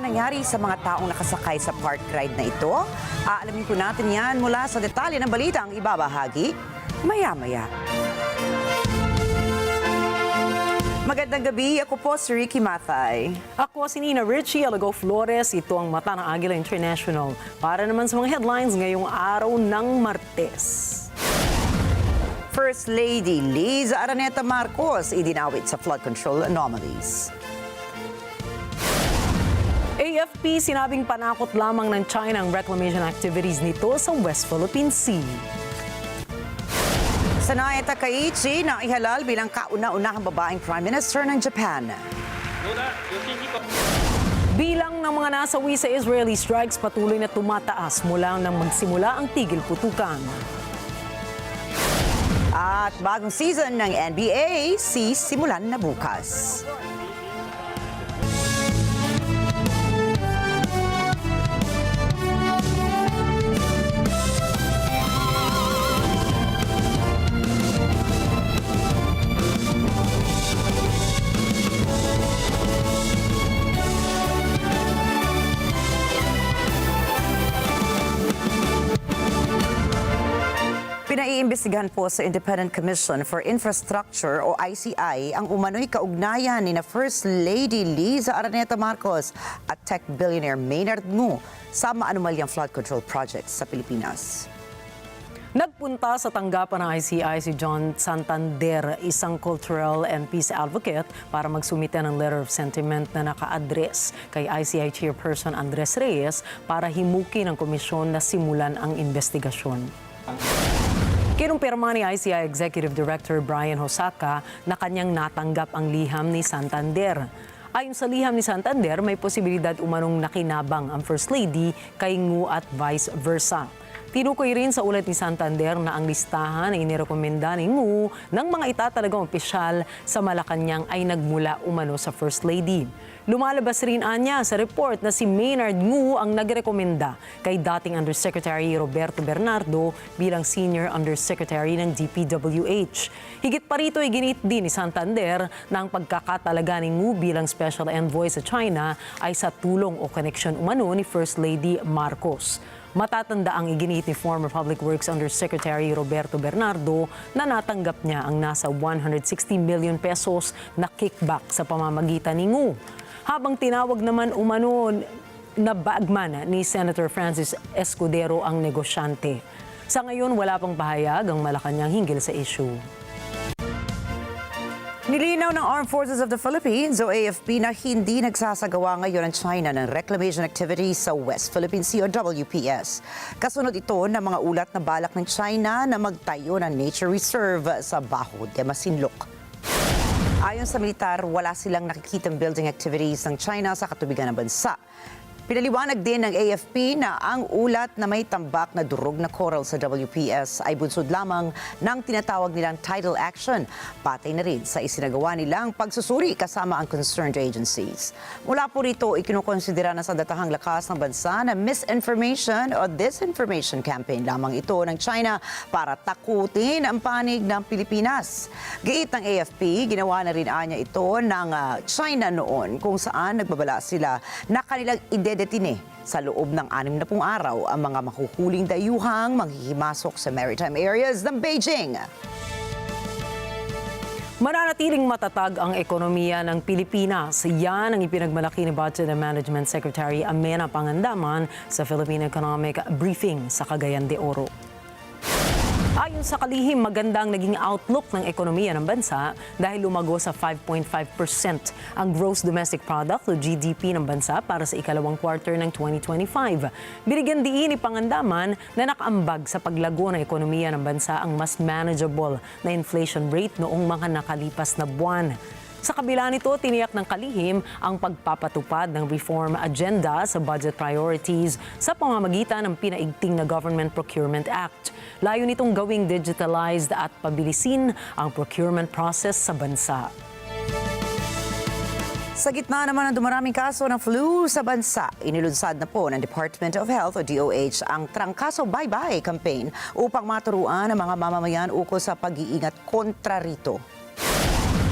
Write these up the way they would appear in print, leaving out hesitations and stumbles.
ang nangyari sa mga taong nakasakay sa park ride na ito? Aalamin po natin yan mula sa detalye ng balita ang ibabahagi maya-maya. Magandang gabi, ako po si Ricky Mathay. Ako si Nina Richie Alago Flores, ito ang Mata ng Agila International. Para naman sa mga headlines ngayong araw ng Martes. First Lady Liza Marcos idinawit sa flood control anomalies. AFP sinabing panakot lamang ng China ang reclamation activities nito sa West Philippine Sea. Sanaya Takaichi na ihalal bilang kauna-unahang babaeng Prime Minister ng Japan. Bilang ng mga nasawi sa Israeli strikes patuloy na tumataas mula nang magsimula ang tigil putukan. At bagong season ng NBA sisimulan na bukas. Pinaiimbestigahan po sa Independent Commission for Infrastructure o ICI ang umano'y kaugnayan ni na First Lady Liza Marcos at tech billionaire Maynard Ngu sa maanumalyang flood control projects sa Pilipinas. Nagpunta sa tanggapan ng ICI si John Santander, isang cultural and peace advocate, para magsumite ng letter of sentiment na naka-address kay ICI Chairperson Andres Reyes para himukin ng komisyon na simulan ang investigasyon. Kinumpirma ni ICI Executive Director Brian Hosaka na kanyang natanggap ang liham ni Santander. Ayon sa liham ni Santander, may posibilidad umanong nakinabang ang First Lady kay Ngu at vice versa. Tinukoy rin sa ulat ni Santander na ang listahan na inirekomenda ni Ngu ng mga itatalagang opisyal sa Malacanang ay nagmula umano sa First Lady. Lumalabas rin anya sa report na si Maynard Ngu ang nagrekomenda kay dating Undersecretary Roberto Bernardo bilang Senior Undersecretary ng DPWH. Higit pa rito ay ginit din ni Santander na ang pagkakatalaga ni Ngu bilang Special Envoy sa China ay sa tulong o koneksyon umano ni First Lady Marcos. Matatanda ang iginit ni former Public Works Undersecretary Roberto Bernardo na natanggap niya ang nasa 160 million pesos na kickback sa pamamagitan ni Ngu. Habang tinawag naman umano na bagman ni Senator Francis Escudero ang negosyante. Sa ngayon, wala pang pahayag ang Malacanang hinggil sa issue. Nilinaw ng Armed Forces of the Philippines o AFP na hindi nagsasagawa ngayon ang China ng reclamation activities sa West Philippine Sea o WPS. Kasunod ito ng mga ulat na balak ng China na magtayo ng nature reserve sa Bajo de Masinloc. Ayon sa militar, wala silang nakikitang building activities ng China sa katubigan ng bansa. Pinaliwanag din ng AFP na ang ulat na may tambak na durog na coral sa WPS ay bunsod lamang ng tinatawag nilang tidal action. Patay na rin sa isinagawa nilang pagsusuri kasama ang concerned agencies. Mula po rito, ikinukonsidera na sa datahang lakas ng bansa na misinformation o disinformation campaign lamang ito ng China para takutin ang panig ng Pilipinas. Giit ng AFP, ginawa na rin anya ito ng China noon kung saan nagbabala sila na kanilang idedetine sa loob ng 60 araw ang mga mahuhuling dayuhang manghihimasok sa maritime areas ng Beijing. Mananatiling matatag ang ekonomiya ng Pilipinas. Yan ang ipinagmalaki ni Budget and Management Secretary Amenah Pangandaman sa Philippine Economic Briefing sa Cagayan de Oro. Ayon sa kalihim, magandang naging outlook ng ekonomiya ng bansa dahil lumago sa 5.5% ang gross domestic product o GDP ng bansa para sa ikalawang quarter ng 2025. Binigyan diin ni Pangandaman na nakaambag sa paglago ng ekonomiya ng bansa ang mas manageable na inflation rate noong mga nakalipas na buwan. Sa kabila nito, tiniyak ng kalihim ang pagpapatupad ng reform agenda sa budget priorities sa pamamagitan ng pinaigting na Government Procurement Act. Layo nitong gawing digitalized at pabilisin ang procurement process sa bansa. Sa gitna naman ng dumaraming kaso ng flu sa bansa, inilunsad na po ng Department of Health o DOH ang TRANGKASO Bye-Bye campaign upang maturuan ang mga mamamayan ukol sa pag-iingat kontra rito.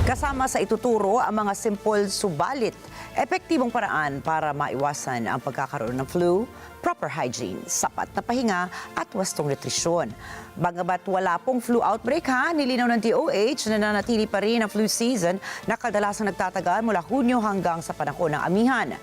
Kasama sa ituturo ang mga simple subalit Epektibong paraan para maiwasan ang pagkakaroon ng flu, proper hygiene, sapat na pahinga at wastong nutrisyon. Bagamat wala pong flu outbreak nilinaw ng DOH na nanatili pa rin ang flu season na kadalasang nagtatagal mula Hunyo hanggang sa panahon ng amihan.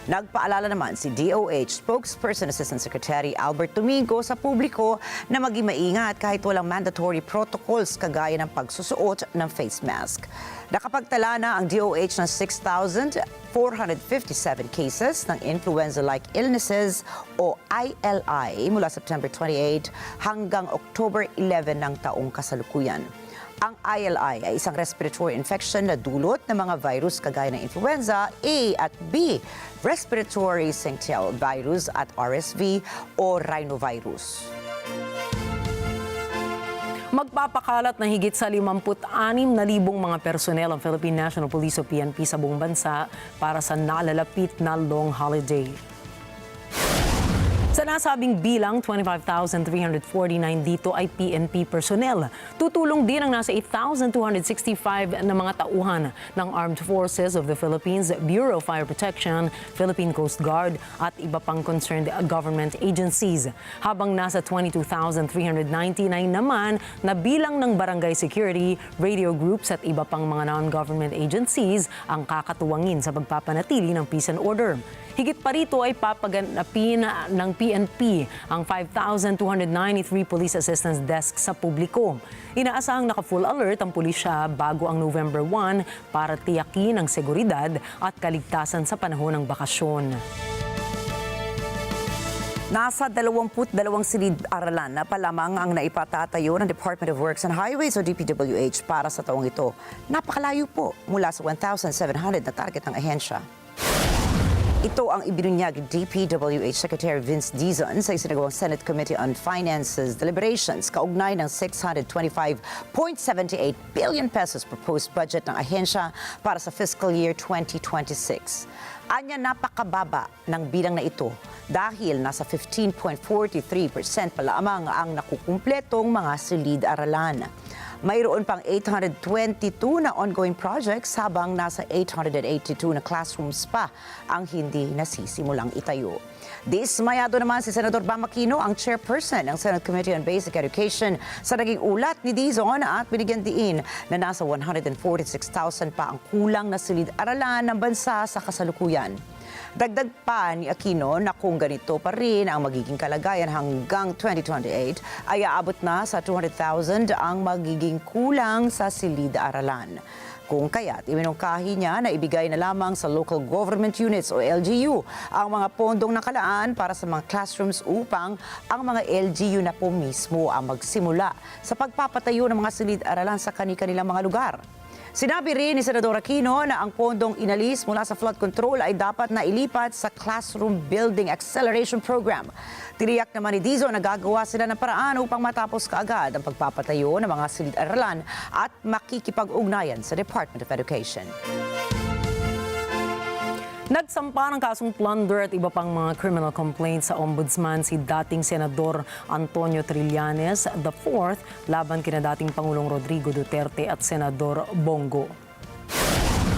Nagpaalala naman si DOH Spokesperson Assistant Secretary Albert Domingo sa publiko na maging maingat kahit walang mandatory protocols kagaya ng pagsusuot ng face mask. Nakapagtala na ang DOH ng 6,457 cases ng influenza-like illnesses o ILI mula September 28 hanggang October 11 ng taong kasalukuyan. Ang ILI ay isang respiratory infection na dulot ng mga virus kagaya ng influenza A at B, respiratory syncytial virus at RSV o rhinovirus. Magpapakalat na higit sa 56,000 mga personel ang Philippine National Police o PNP sa buong bansa para sa nalalapit na long holiday. Sa nasabing bilang, 25,349 dito ay PNP personnel. Tutulong din ang nasa 8,265 na mga tauhan ng Armed Forces of the Philippines, Bureau of Fire Protection, Philippine Coast Guard at iba pang concerned government agencies. Habang nasa 22,399 naman na bilang ng barangay security, radio groups at iba pang mga non-government agencies ang kakatuwangin sa pagpapanatili ng peace and order. Higit pa rito ay papaganapin ng PNP ang 5,293 police assistance desk sa publiko. Inaasahang naka-full alert ang pulisya bago ang November 1 para tiyakin ang seguridad at kaligtasan sa panahon ng bakasyon. Nasa 22 silid-aralan na pa lamang ang naipatatayo ng Department of Works and Highways o DPWH para sa taong ito. Napakalayo po mula sa 1,700 na target ng ahensya. Ito ang ibinunyag ni DPWH Secretary Vince Dizon sa isinagawang Senate Committee on Finances deliberations kaugnay ng 625.78 billion pesos proposed budget ng ahensya para sa fiscal year 2026. Anya napakababa ng bilang na ito dahil nasa 15.43% pa lamang ang nakukumpletong mga silid-aralan. Mayroon pang 822 na ongoing projects habang nasa 882 na classrooms pa ang hindi nasisimulang itayo. Dismayado naman si Senador Bam Aquino, ang chairperson ng Senate Committee on Basic Education, sa naging ulat ni Dizon at binigyan diin na nasa 146,000 pa ang kulang na silid-aralan ng bansa sa kasalukuyan. Dagdag pa ni Aquino na kung ganito pa rin ang magiging kalagayan hanggang 2028 ay aabot na sa 200,000 ang magiging kulang sa silid-aralan. Kung kaya't iminungkahi niya na ibigay na lamang sa local government units o LGU ang mga pondong nakalaan para sa mga classrooms upang ang mga LGU na po mismo ang magsimula sa pagpapatayo ng mga silid-aralan sa kani-kanilang mga lugar. Sinabi rin ni Senador Aquino na ang pondong inalis mula sa flood control ay dapat na ilipat sa Classroom Building Acceleration Program. Tiniyak naman ni Dizon na gagawa sila ng paraan upang matapos kaagad ang pagpapatayo ng mga silid-aralan at makikipag-ugnayan sa Department of Education. Nagsampa ng kasong plunder at iba pang mga criminal complaints sa Ombudsman si dating Senador Antonio Trillanes IV laban kina dating Pangulong Rodrigo Duterte at Senador Bongo.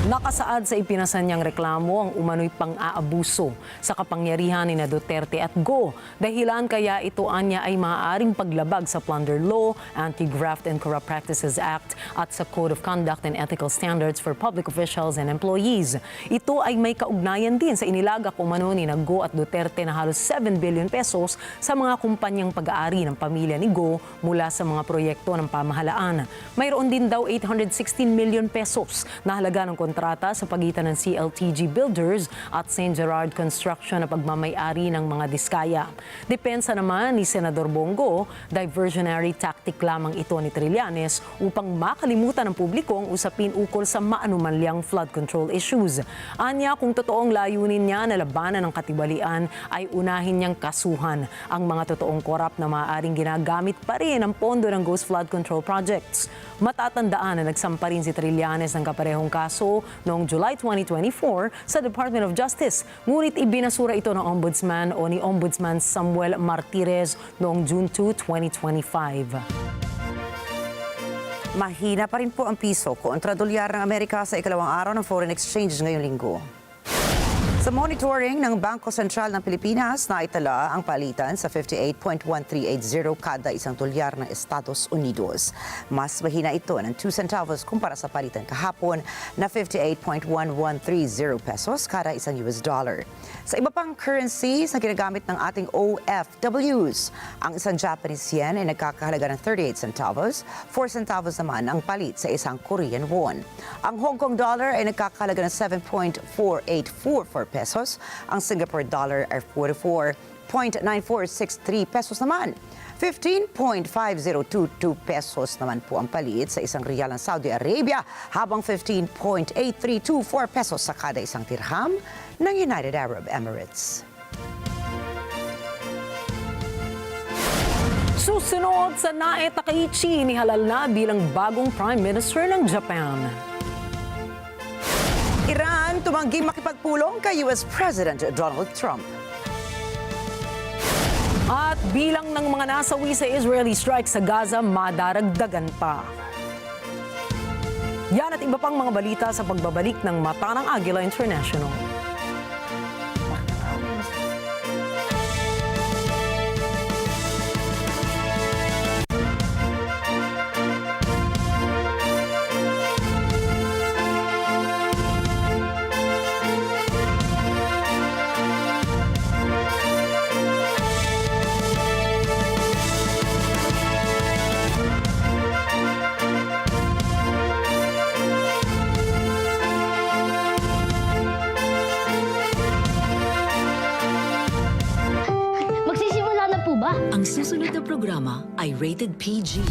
Nakasaad sa ipinasan niyang reklamo ang umano'y pang-aabuso sa kapangyarihan ni Duterte at Go. Dahilan kaya ito anya ay maaaring paglabag sa Plunder Law, Anti-Graft and Corrupt Practices Act at sa Code of Conduct and Ethical Standards for Public Officials and Employees. Ito ay may kaugnayan din sa inilagak umano ni Go at Duterte na halos 7 billion pesos sa mga kumpanyang pag-aari ng pamilya ni Go mula sa mga proyekto ng pamahalaan. Mayroon din daw 816 million pesos na halaga ng kontrata sa pagitan ng CLTG Builders at St. Gerard Construction na pagmamay-ari ng mga diskaya. Depensa naman ni Senador Bongo, diversionary tactic lamang ito ni Trillanes upang makalimutan ng publiko ang usapin ukol sa maanumalyang flood control issues. Anya, kung totoong layunin niya na labanan ng katibalian, ay unahin niyang kasuhan ang mga totoong korap na maaaring ginagamit pa rin ang pondo ng Ghost Flood Control Projects. Matatandaan na nagsampa rin si Trillanes ng kaparehong kaso noong July 2024 sa Department of Justice. Ngunit ibinasura ito ng Ombudsman o ni Ombudsman Samuel Martirez noong June 2, 2025. Mahina pa rin po ang piso kontra dolyar ng Amerika sa ikalawang araw ng foreign exchange ngayong linggo. Sa monitoring ng Bangko Sentral ng Pilipinas, naitala ang palitan sa 58.1380 kada isang dolyar ng Estados Unidos. Mas mahina ito ng 2 centavos kumpara sa palitan kahapon na 58.1130 pesos kada isang US dollar. Sa iba pang currencies na ginagamit ng ating OFWs, ang isang Japanese yen ay nagkakahalaga ng 38 centavos, 4 centavos naman ang palit sa isang Korean won. Ang Hong Kong dollar ay nagkakahalaga ng 7.4844 pesos, ang Singapore dollar ay 44.9463 pesos naman. 15.5022 pesos naman po ang palit sa isang riyal ng Saudi Arabia, habang 15.8324 pesos sa kada isang dirham ng United Arab Emirates. Susunod sa NAIPATAYONG inihalal na bilang bagong Prime Minister ng Japan. Iran tumangging makipagpulong kay US President Donald Trump. At bilang ng mga nasawi sa Israeli strike sa Gaza, madaragdagan pa. Yan at iba pang mga balita sa pagbabalik ng Mata ng Agila International. Ang susunod na programa ay rated PG.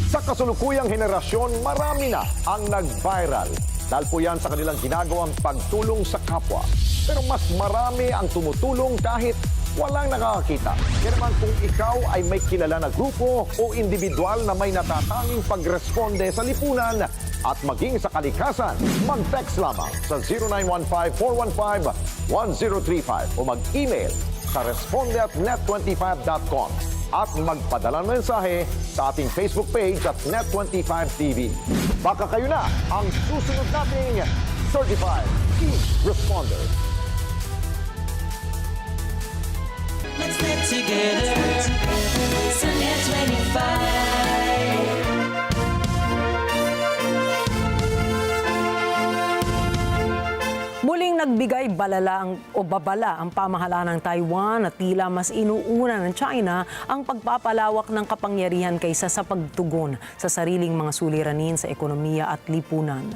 Sa kasulukuyang henerasyon, marami na ang nag-viral. Dahil po yan sa kanilang ginagawang pagtulong sa kapwa. Pero mas marami ang tumutulong kahit walang nakakakita. Kaya naman kung ikaw ay may kilala na grupo o individual na may natatanging pagresponde sa lipunan at maging sa kalikasan, mag-text lamang sa 0915-415-1035 o mag-email sa responde@net25.com at magpadala ng mensahe sa ating Facebook page at Net25TV. Baka kayo na ang susunod nating Certified Key Responder. Let's live together. So Net 25. Muling nagbigay babala ang pamahalaan ng Taiwan at tila mas inuuna ng China ang pagpapalawak ng kapangyarihan kaysa sa pagtugon sa sariling mga suliranin sa ekonomiya at lipunan.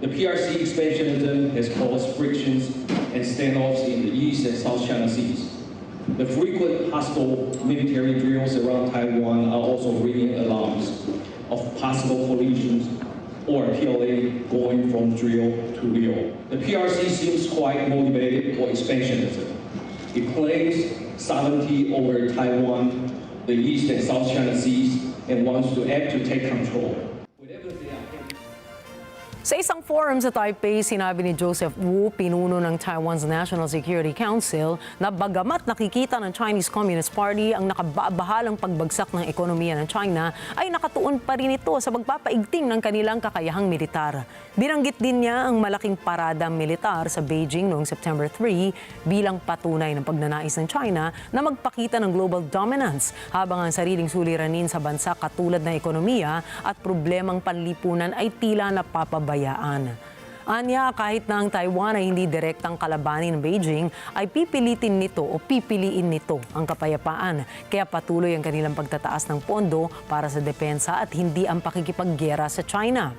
The PRC expansionism has caused frictions and standoffs in the East and South China Seas. The frequent hostile military drills around Taiwan are also ringing alarms of possible collisions or PLA going from drill to real. The PRC seems quite motivated for expansionism. It claims sovereignty over Taiwan, the East and South China Seas, and wants to act to take control. Sa isang forum sa Taipei, sinabi ni Joseph Wu, pinuno ng Taiwan's National Security Council, na bagamat nakikita ng Chinese Communist Party ang nakababahalang pagbagsak ng ekonomiya ng China, ay nakatuon pa rin ito sa pagpapaigting ng kanilang kakayahang militar. Binanggit din niya ang malaking parada militar sa Beijing noong September 3 bilang patunay ng pagnanais ng China na magpakita ng global dominance habang ang sariling suliranin sa bansa katulad ng ekonomiya at problemang panlipunan ay tila napapabayaan. Anya, kahit na ang Taiwan ay hindi direktang kalabanin ng Beijing, ay pipiliin nito ang kapayapaan. Kaya patuloy ang kanilang pagtataas ng pondo para sa depensa at hindi ang pakikipaggera sa China.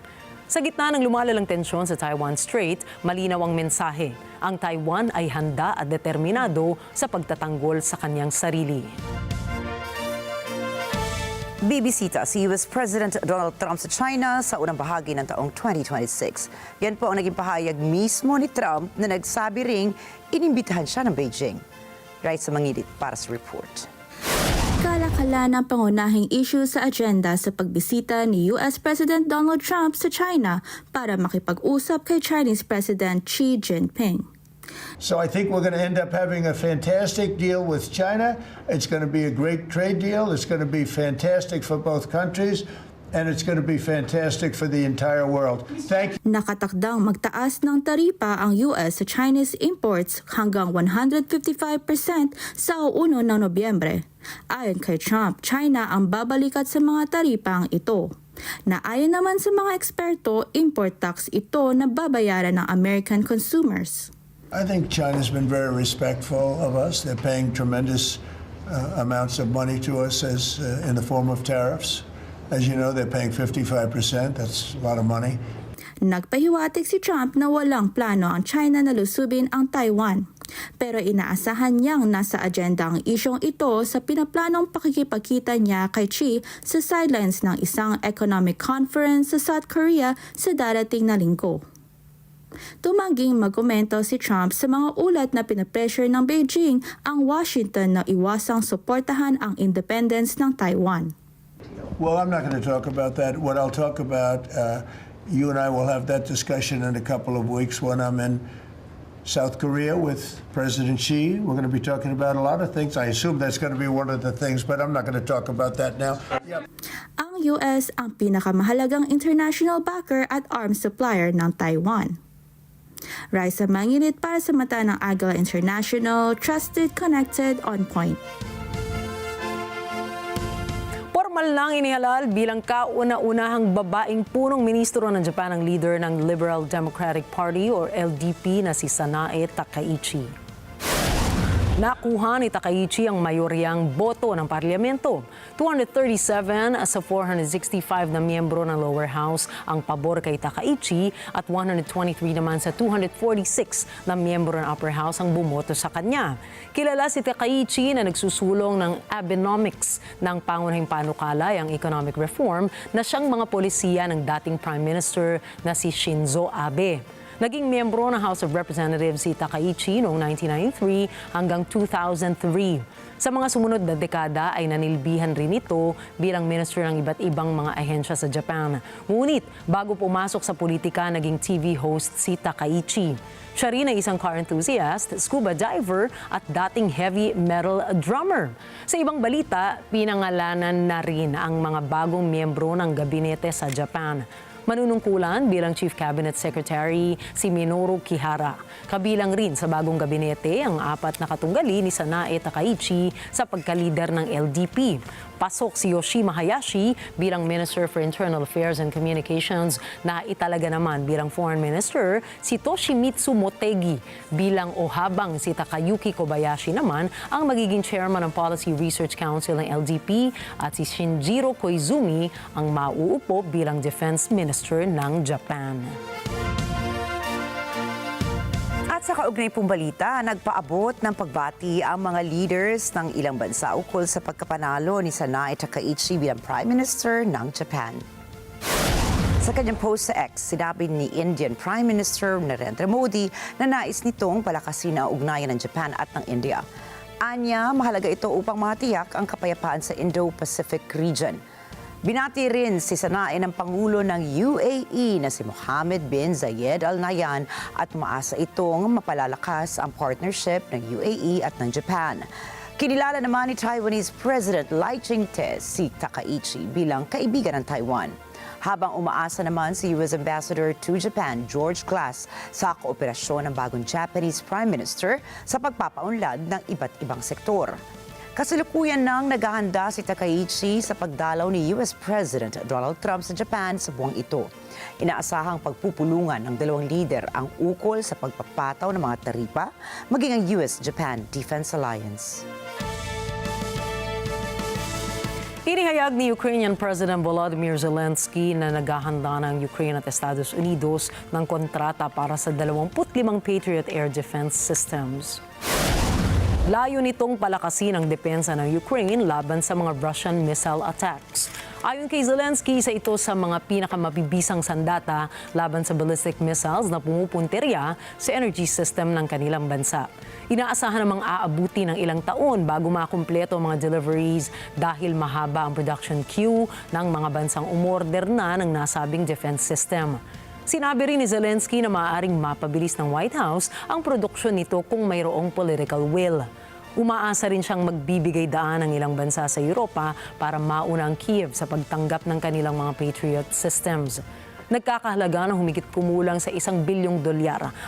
Sa gitna ng lumalalang tensyon sa Taiwan Strait, malinaw ang mensahe. Ang Taiwan ay handa at determinado sa pagtatanggol sa kanyang sarili. Bibisita si US President Donald Trump sa China sa unang bahagi ng taong 2026. Yan po ang naging pahayag mismo ni Trump na nagsabi ring inimbitahan siya ng Beijing. Right sa Mangilid para sa report. Kalakala ng pangunahing issue sa agenda sa pagbisita ni US President Donald Trump sa China para makipag-usap kay Chinese President Xi Jinping. So I think we're going to end up having a fantastic deal with China. It's going to be a great trade deal. It's going to be fantastic for both countries. And it's going to be fantastic for the entire world. Thank you. Nakatakdang magtaas ng taripa ang US sa Chinese imports hanggang 155% sa 1 ng Nobyembre. Ayon kay Trump, China ang babalikat sa mga taripang ito. Naayon naman sa mga eksperto, import tax ito na babayaran ng American consumers. I think China's been very respectful of us. They're paying tremendous amounts of money to us as in the form of tariffs. As you know, they're paying 55%. That's a lot of money. Nagpahiwatig si Trump na walang plano ang China na lusubin ang Taiwan. Pero inaasahan niyang nasa agenda ang isyong ito sa pinaplanong pakikipagkita niya kay Xi sa sidelines ng isang economic conference sa South Korea sa darating na linggo. Tumangging magkomento si Trump sa mga ulat na pinapressure ng Beijing ang Washington na iwasang suportahan ang independence ng Taiwan. Well, I'm not going to talk about that. What I'll talk about, you and I will have that discussion in a couple of weeks when I'm in South Korea with President Xi. We're going to be talking about a lot of things. I assume that's going to be one of the things, but I'm not going to talk about that now. Yep. Ang US ang pinakamahalagang international backer at arms supplier ng Taiwan. Raisa Manginit para sa mata ng Agila International, trusted, connected, on point. Formal lang inihalal bilang kauna-unahang babaeng punong ministro ng Japan ang leader ng Liberal Democratic Party or LDP na si Sanae Takaichi. Nakuha ni Takaichi ang mayoryang boto ng parlamento. 237 sa 465 na miyembro ng lower house ang pabor kay Takaichi at 123 naman sa 246 na miyembro ng upper house ang bumoto sa kanya. Kilala si Takaichi na nagsusulong ng Abenomics ng pangunahing panukala ang economic reform na siyang mga polisiya ng dating Prime Minister na si Shinzo Abe. Naging miyembro ng House of Representatives si Takaichi noong 1993 hanggang 2003. Sa mga sumunod na dekada ay nanilbihan rin ito bilang minister ng iba't ibang mga ahensya sa Japan. Ngunit bago pumasok sa politika, naging TV host si Takaichi. Siya rin ay isang car enthusiast, scuba diver at dating heavy metal drummer. Sa ibang balita, pinangalanan na rin ang mga bagong miyembro ng gabinete sa Japan. Manunungkulan bilang Chief Cabinet Secretary si Minoru Kihara. Kabilang rin sa bagong gabinete ang 4 na katunggali ni Sanae Takaichi sa pagkalider ng LDP. Pasok si Yoshima Hayashi bilang Minister for Internal Affairs and Communications na italaga naman bilang Foreign Minister, si Toshimitsu Motegi bilang habang si Takayuki Kobayashi naman ang magiging Chairman ng Policy Research Council ng LDP at si Shinjiro Koizumi ang mauupo bilang Defense Minister ng Japan. At sa kaugnay pong balita, nagpaabot ng pagbati ang mga leaders ng ilang bansa ukol sa pagkapanalo ni Sanae Takaichi bilang Prime Minister ng Japan. Sa kanyang post sa X, sinabi ni Indian Prime Minister Narendra Modi na nais nitong palakasin ang ugnayan ng Japan at ng India. Anya, mahalaga ito upang matiyak ang kapayapaan sa Indo-Pacific region. Binati rin si Sanae ng Pangulo ng UAE na si Mohammed bin Zayed Al Nahyan at umaasa itong mapalalakas ang partnership ng UAE at ng Japan. Kinilala naman ni Taiwanese President Lai Ching-te si Takaichi bilang kaibigan ng Taiwan. Habang umaasa naman si US Ambassador to Japan George Glass sa kooperasyon ng bagong Japanese Prime Minister sa pagpapaunlad ng iba't ibang sektor. Kasalukuyan nang naghahanda si Takaichi sa pagdalaw ni US President Donald Trump sa Japan sa buwang ito. Inaasahang pagpupulungan ng dalawang lider ang ukol sa pagpapataw ng mga taripa, maging ang US-Japan Defense Alliance. Inihayag ni Ukrainian President Volodymyr Zelensky na naghahanda ng Ukraine at Estados Unidos ng kontrata para sa 25 Patriot Air Defense Systems. Layo nitong palakasin ang depensa ng Ukraine laban sa mga Russian missile attacks. Ayon kay Zelensky, isa ito sa mga pinakamabibisang sandata laban sa ballistic missiles na pumupunterya sa energy system ng kanilang bansa. Inaasahan namang aabuti ng ilang taon bago makumpleto ang mga deliveries dahil mahaba ang production queue ng mga bansang umorder na ng nasabing defense system. Sinabi rin ni Zelensky na maaaring mapabilis ng White House ang produksyon nito kung mayroong political will. Umaasa rin siyang magbibigay daan ng ilang bansa sa Europa para mauna ang Kiev sa pagtanggap ng kanilang mga Patriot systems. Nagkakahalaga ng humigit kumulang sa $1 bilyong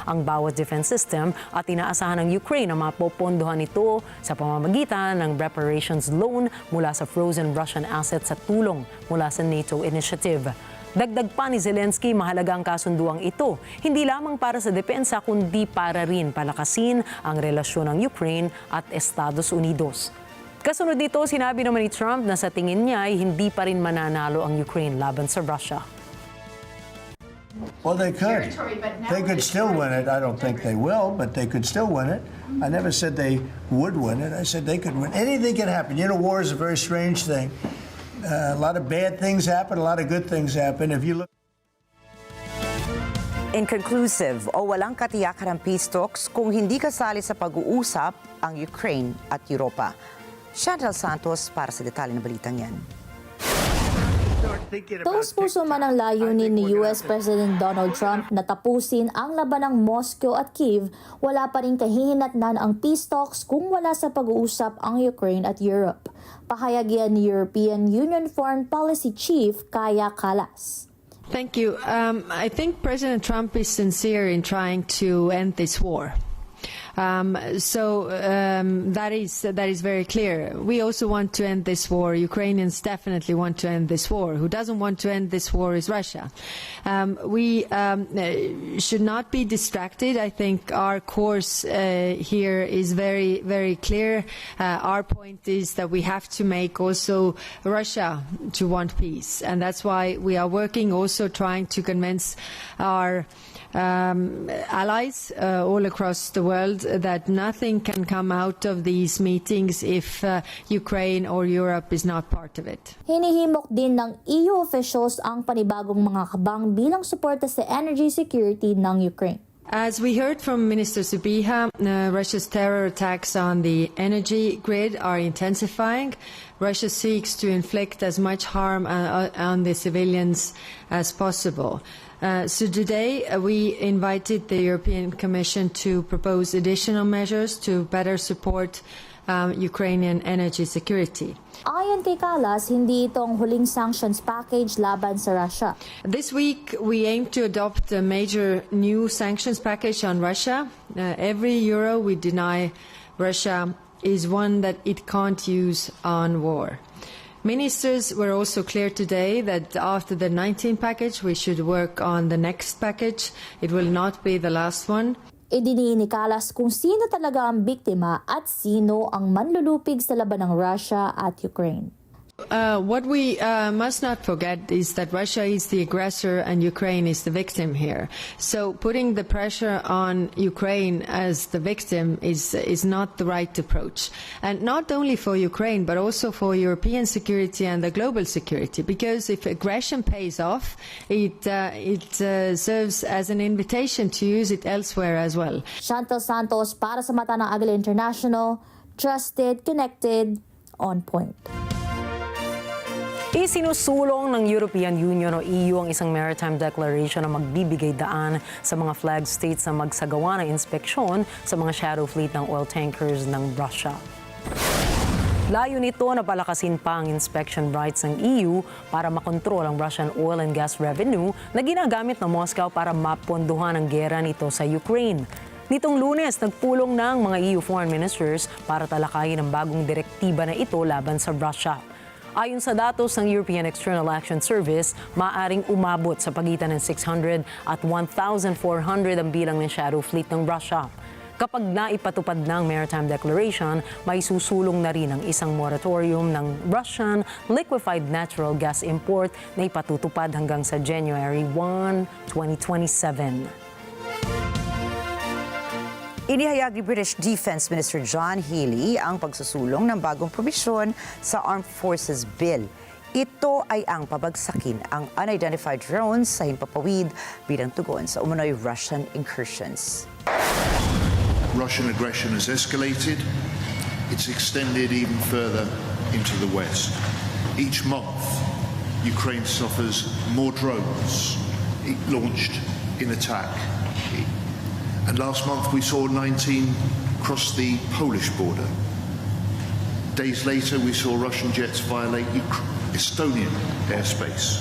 ang bawat defense system at inaasahan ng Ukraine na mapopondohan ito sa pamamagitan ng reparations loan mula sa frozen Russian assets sa tulong mula sa NATO initiative. Dagdag pa ni Zelensky, mahalaga ang kasunduang ito, hindi lamang para sa depensa kundi para rin palakasin ang relasyon ng Ukraine at Estados Unidos. Kasunod dito, sinabi naman ni Trump na sa tingin niya ay hindi pa rin mananalo ang Ukraine laban sa Russia. Well, they could. They could still win it. I don't think they will, but they could still win it. I never said they would win it. I said they could win. Anything can happen. You know, war is a very strange thing. A lot of bad things happen, a lot of good things happen. If you look... Inconclusive o walang katiyakan ng peace talks kung hindi kasali sa pag-uusap ang Ukraine at Europa. Chantal Santos para sa detalye ng balitang yan. Taus-puso man ang layunin ni US President Donald Trump na tapusin ang labanang Moscow at Kyiv, wala pa rin kahihinatnan ang peace talks kung wala sa pag-uusap ang Ukraine at Europe. Pahayag yan ni European Union Foreign Policy Chief Kaja Kallas. Thank you. I think President Trump is sincere in trying to end this war. That is very clear. We also want to end this war. Ukrainians definitely want to end this war. Who doesn't want to end this war is Russia. We should not be distracted. I think our course here is very, very clear. Our point is that we have to make also Russia to want peace, and that's why we are working, also trying to convince our allies all across the world that nothing can come out of these meetings if Ukraine or Europe is not part of it. Hinihimok din ng EU officials ang panibagong mga kabang bilang suporta sa energy security ng Ukraine. As we heard from Minister Sybiha, Russia's terror attacks on the energy grid are intensifying. Russia seeks to inflict as much harm on the civilians as possible. So today we invited the European Commission to propose additional measures to better support Ukrainian energy security. Ayon kay Kallas, hindi itong huling sanctions package laban sa Russia. This week we aim to adopt a major new sanctions package on Russia. Every euro we deny Russia is one that it can't use on war. Ministers were also clear today that after the 19 package, we should work on the next package. It will not be the last one. Idiniin ni Kallas kung sino talaga ang biktima at sino ang manlulupig sa laban ng Russia at Ukraine. What we must not forget is that Russia is the aggressor and Ukraine is the victim here. So putting the pressure on Ukraine as the victim is not the right approach. And not only for Ukraine, but also for European security and the global security. Because if aggression pays off, it serves as an invitation to use it elsewhere as well. Chantal Santos para sa Mata ng Agila International, trusted, connected, on point. Isinusulong ng European Union o EU ang isang maritime declaration na magbibigay daan sa mga flag states na magsagawa ng inspeksyon sa mga shadow fleet ng oil tankers ng Russia. Layo nito na palakasin pa ang inspection rights ng EU para makontrol ang Russian oil and gas revenue na ginagamit ng Moscow para mapondohan ang gera nito sa Ukraine. Nitong Lunes, nagpulong ng mga EU foreign ministers para talakayin ang bagong direktiba na ito laban sa Russia. Ayon sa datos ng European External Action Service, maaaring umabot sa pagitan ng 600 at 1,400 ang bilang ng shadow fleet ng Russia. Kapag naipatupad ng Maritime Declaration, may susulong na rin ang isang moratorium ng Russian liquefied natural gas import na ipatutupad hanggang sa January 1, 2027. Inihayag ni British Defense Minister John Healey ang pagsusulong ng bagong probisyon sa Armed Forces Bill. Ito ay ang pabagsakin ang unidentified drones sa himpapawid bilang tugon sa umunoy Russian incursions. Russian aggression has escalated. It's extended even further into the west. Each month, Ukraine suffers more drones. it launched in attack. And last month we saw 19 cross the Polish border. Days later we saw Russian jets violate Estonian airspace.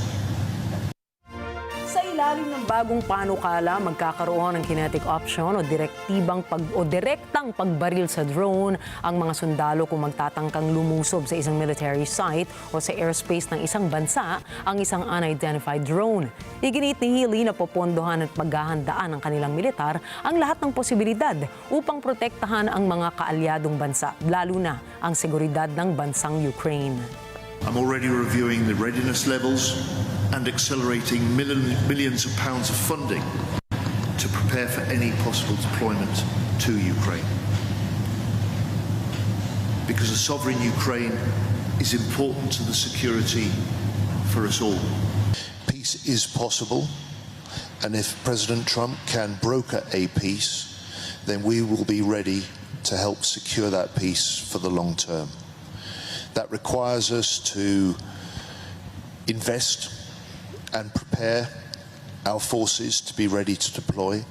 Sa ilalim ng bagong panukala, magkakaroon ng kinetic option o direktang pagbaril sa drone ang mga sundalo kung magtatangkang lumusob sa isang military site o sa airspace ng isang bansa ang isang unidentified drone. Iginit ni Healy na popondohan at paghahandaan ng kanilang militar ang lahat ng posibilidad upang protektahan ang mga kaalyadong bansa, lalo na ang seguridad ng bansang Ukraine. I'm already reviewing the readiness levels and accelerating millions of pounds of funding to prepare for any possible deployment to Ukraine. Because a sovereign Ukraine is important to the security for us all. Peace is possible, and if President Trump can broker a peace, then we will be ready to help secure that peace for the long term. That requires us to invest and prepare our forces to be ready to deploy.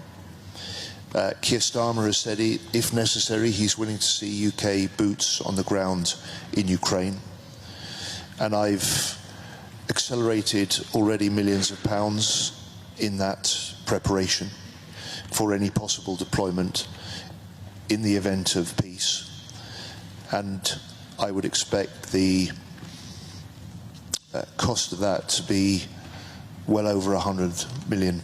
Keir Starmer has said if necessary, he's willing to see UK boots on the ground in Ukraine. And I've accelerated already millions of pounds in that preparation for any possible deployment in the event of peace. And I would expect the cost of that to be well over £100 million.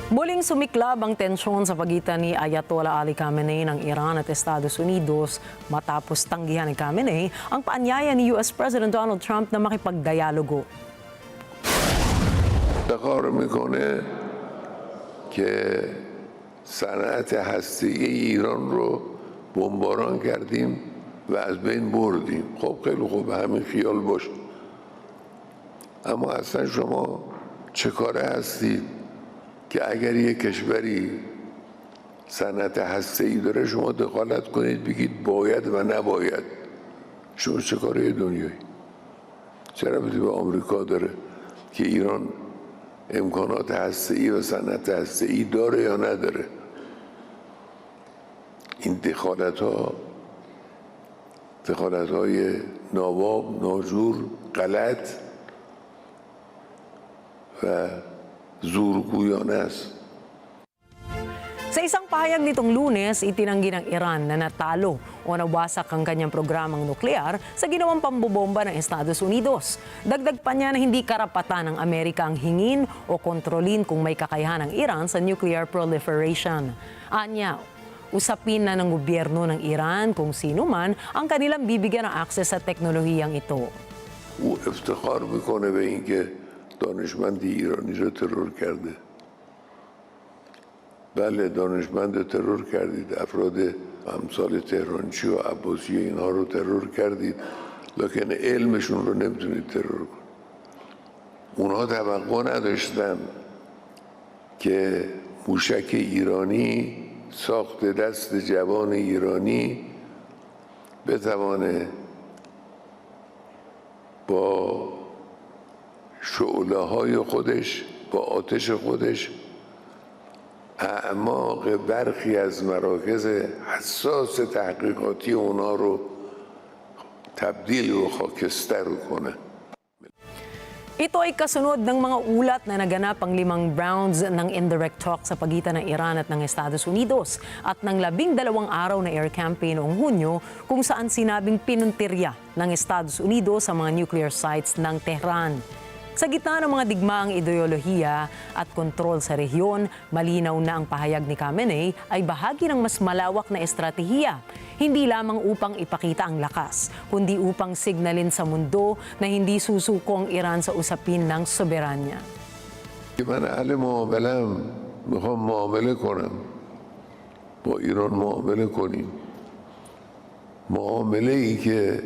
Muling sumiklab ang tensyon sa pagitan ni Ayatollah Ali Khamenei ng Iran at Estados Unidos matapos tanggihan ni Khamenei ang paanyaya ni US President Donald Trump na makipagdialogo. که صنعت هسته‌ای ایران رو بمباران کردیم و از بین بردیم. خب خیلی خوب، همین خیال باشه. اما اصلا شما چه کاره هستید که اگر یک کشوری صنعت هسته‌ای داره شما دخالت کنید بگید باید و نباید؟ شما چه کاره دنیایی؟ چه ربطی به آمریکا داره که ایران امکانات هسته‌ای و صنعت هسته‌ای داره یا نداره؟ این دخالت‌های ناواب، ناجور، غلط و زورگویانه است. Sa isang pahayag nitong Lunes, itinanggi ng Iran na natalo o nawasak ang kanyang programang nuklear sa ginawang pambobomba ng Estados Unidos. Dagdag pa niya na hindi karapatan ng Amerika ang hingin o kontrolin kung may kakayahan ng Iran sa nuclear proliferation. Anya, usapin na ng gobyerno ng Iran kung sino man ang kanilang bibigyan ng akses sa teknolohiyang ito. او افتخار میکنه به اینکه دانشمندی ایرانی رو ترور کرده. بله، دانشمند ترور کردید، افراد امثال تهرانچی و عباسی اینها رو ترور کردید، لکن علمشون رو نمیتونید ترور کنید. اونها توقع نداشتن که موشک ایرانی ساخت دست جوان ایرانی بتوانه با شعله های خودش، با آتش خودش اعماق برخی از مراکز حساس تحقیقاتی اونا رو تبدیل و خاکستر کنه. Ito ay kasunod ng mga ulat na naganap ang 5 rounds ng indirect talk sa pagitan ng Iran at ng Estados Unidos at ng 12 araw na air campaign noong Hunyo kung saan sinabing pinuntirya ng Estados Unidos sa mga nuclear sites ng Tehran. Sa gitna ng mga digmaang ideolohiya at kontrol sa rehiyon, malinaw na ang pahayag ni Khamenei ay bahagi ng mas malawak na estratehiya. Hindi lamang upang ipakita ang lakas, kundi upang signalin sa mundo na hindi susuko ang Iran sa usapin ng soberanya. من اهل معامله‌ام، میخوام معامله کنم، با ایران معامله کنیم، معامله‌ای که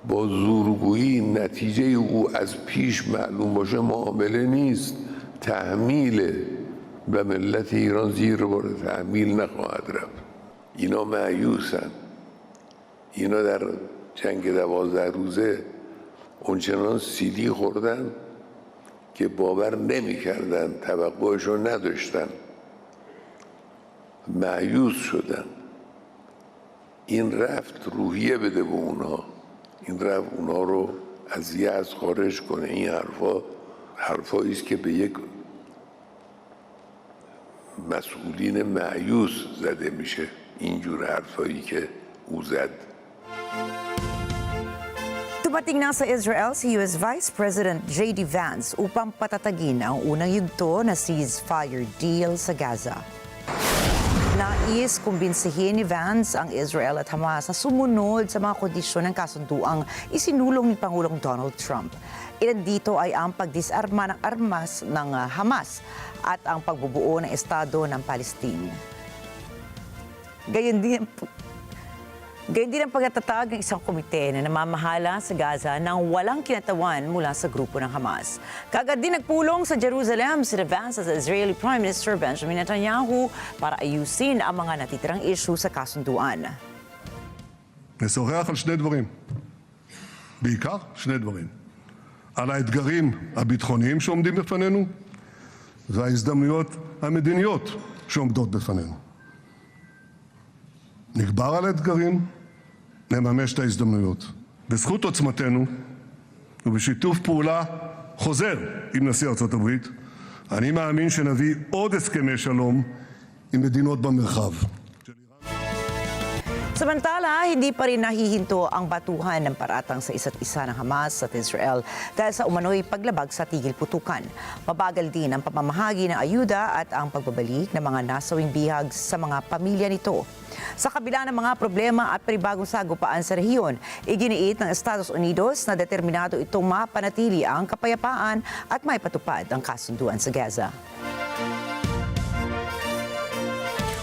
با زورگویی نتیجه او از پیش معلوم باشه معامله نیست، تحمیله و ملت ایران زیر بار تحمیل نخواهد رفت. اینا مایوسن، اینا در جنگ 12 روزه اونچنان سیلی خوردن که باور نمی‌کردن، توقعشو نداشتن، مایوس شدن. این رفت روحیه بده به اونها، این رفت اونها رو از یأس خارج کنه. این حرفایی است که به یک مسئولین مایوس زده میشه، اینجور حرفایی که او زد. Dumating na sa Israel si US Vice President J.D. Vance upang patatagin ang unang yugto na ceasefire deal sa Gaza. Nais kumbinsihin ni Vance ang Israel at Hamas na sumunod sa mga kondisyon ng kasunduang isinulong ni Pangulong Donald Trump. Ilan dito ay ang pagdisarma ng armas ng Hamas at ang pagbubuo ng Estado ng Palestine. Gayon din ang pagtatatag ng isang komite na namamahala sa Gaza nang walang kinatawan mula sa grupo ng Hamas. Kaagad din nagpulong sa Jerusalem si Vance at Israeli Prime Minister Benjamin Netanyahu para ayusin ang mga natitirang issue sa kasunduan. נשוחח על שני דברים, בעיקר שני דברים, על האתגרים הביטחוניים שעומדים בפנינו וההזדמנויות המדיניות שעומדות בפנינו. נגבר על האתגרים, נממש את ההזדמנויות. בזכות עוצמתנו ובשיתוף פעולה חוזר עם נשיא ארצות הברית, אני מאמין שנביא עוד הסכמי שלום עם מדינות במרחב. Samantala, hindi pa rin nahihinto ang batuhan ng paratang sa isa't isa ng Hamas at Israel dahil sa umano'y paglabag sa tigil putukan. Mabagal din ang pamamahagi ng ayuda at ang pagbabalik ng mga nasawing bihag sa mga pamilya nito. Sa kabila ng mga problema at panibagong sagupaan sa rehiyon, iginiit ng Estados Unidos na determinado itong mapanatili ang kapayapaan at maipatupad ang kasunduan sa Gaza.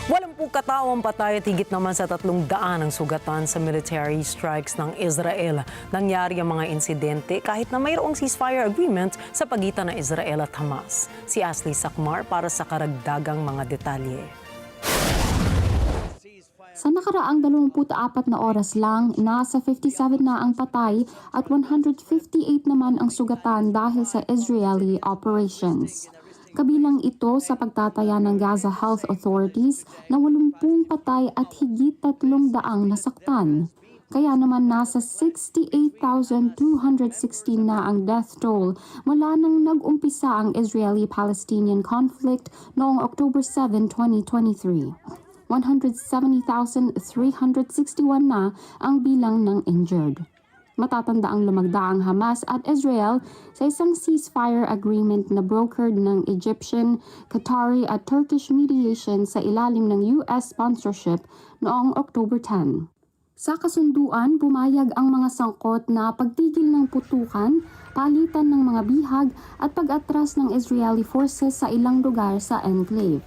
80 katao ang patay at higit naman sa 300 ang sugatan sa military strikes ng Israel. Nangyari ang mga insidente kahit na mayroong ceasefire agreement sa pagitan ng Israel at Hamas. Si Ashley Sakmar para sa karagdagang mga detalye. Sa nakaraang 24 na oras lang, nasa 57 na ang patay at 158 naman ang sugatan dahil sa Israeli operations. Kabilang ito sa pagtataya ng Gaza Health Authorities na 80 patay at higit 300 nasaktan. Kaya naman nasa 68,216 na ang death toll mula nang nag-umpisa ang Israeli-Palestinian conflict noong October 7, 2023. 170,361 na ang bilang ng injured. Matatanda ang lumagda ang Hamas at Israel sa isang ceasefire agreement na brokered ng Egyptian, Qatari at Turkish mediation sa ilalim ng US sponsorship noong October 10. Sa kasunduan, pumayag ang mga sangkot na pagtigil ng putukan, palitan ng mga bihag at pag-atras ng Israeli forces sa ilang lugar sa enclave.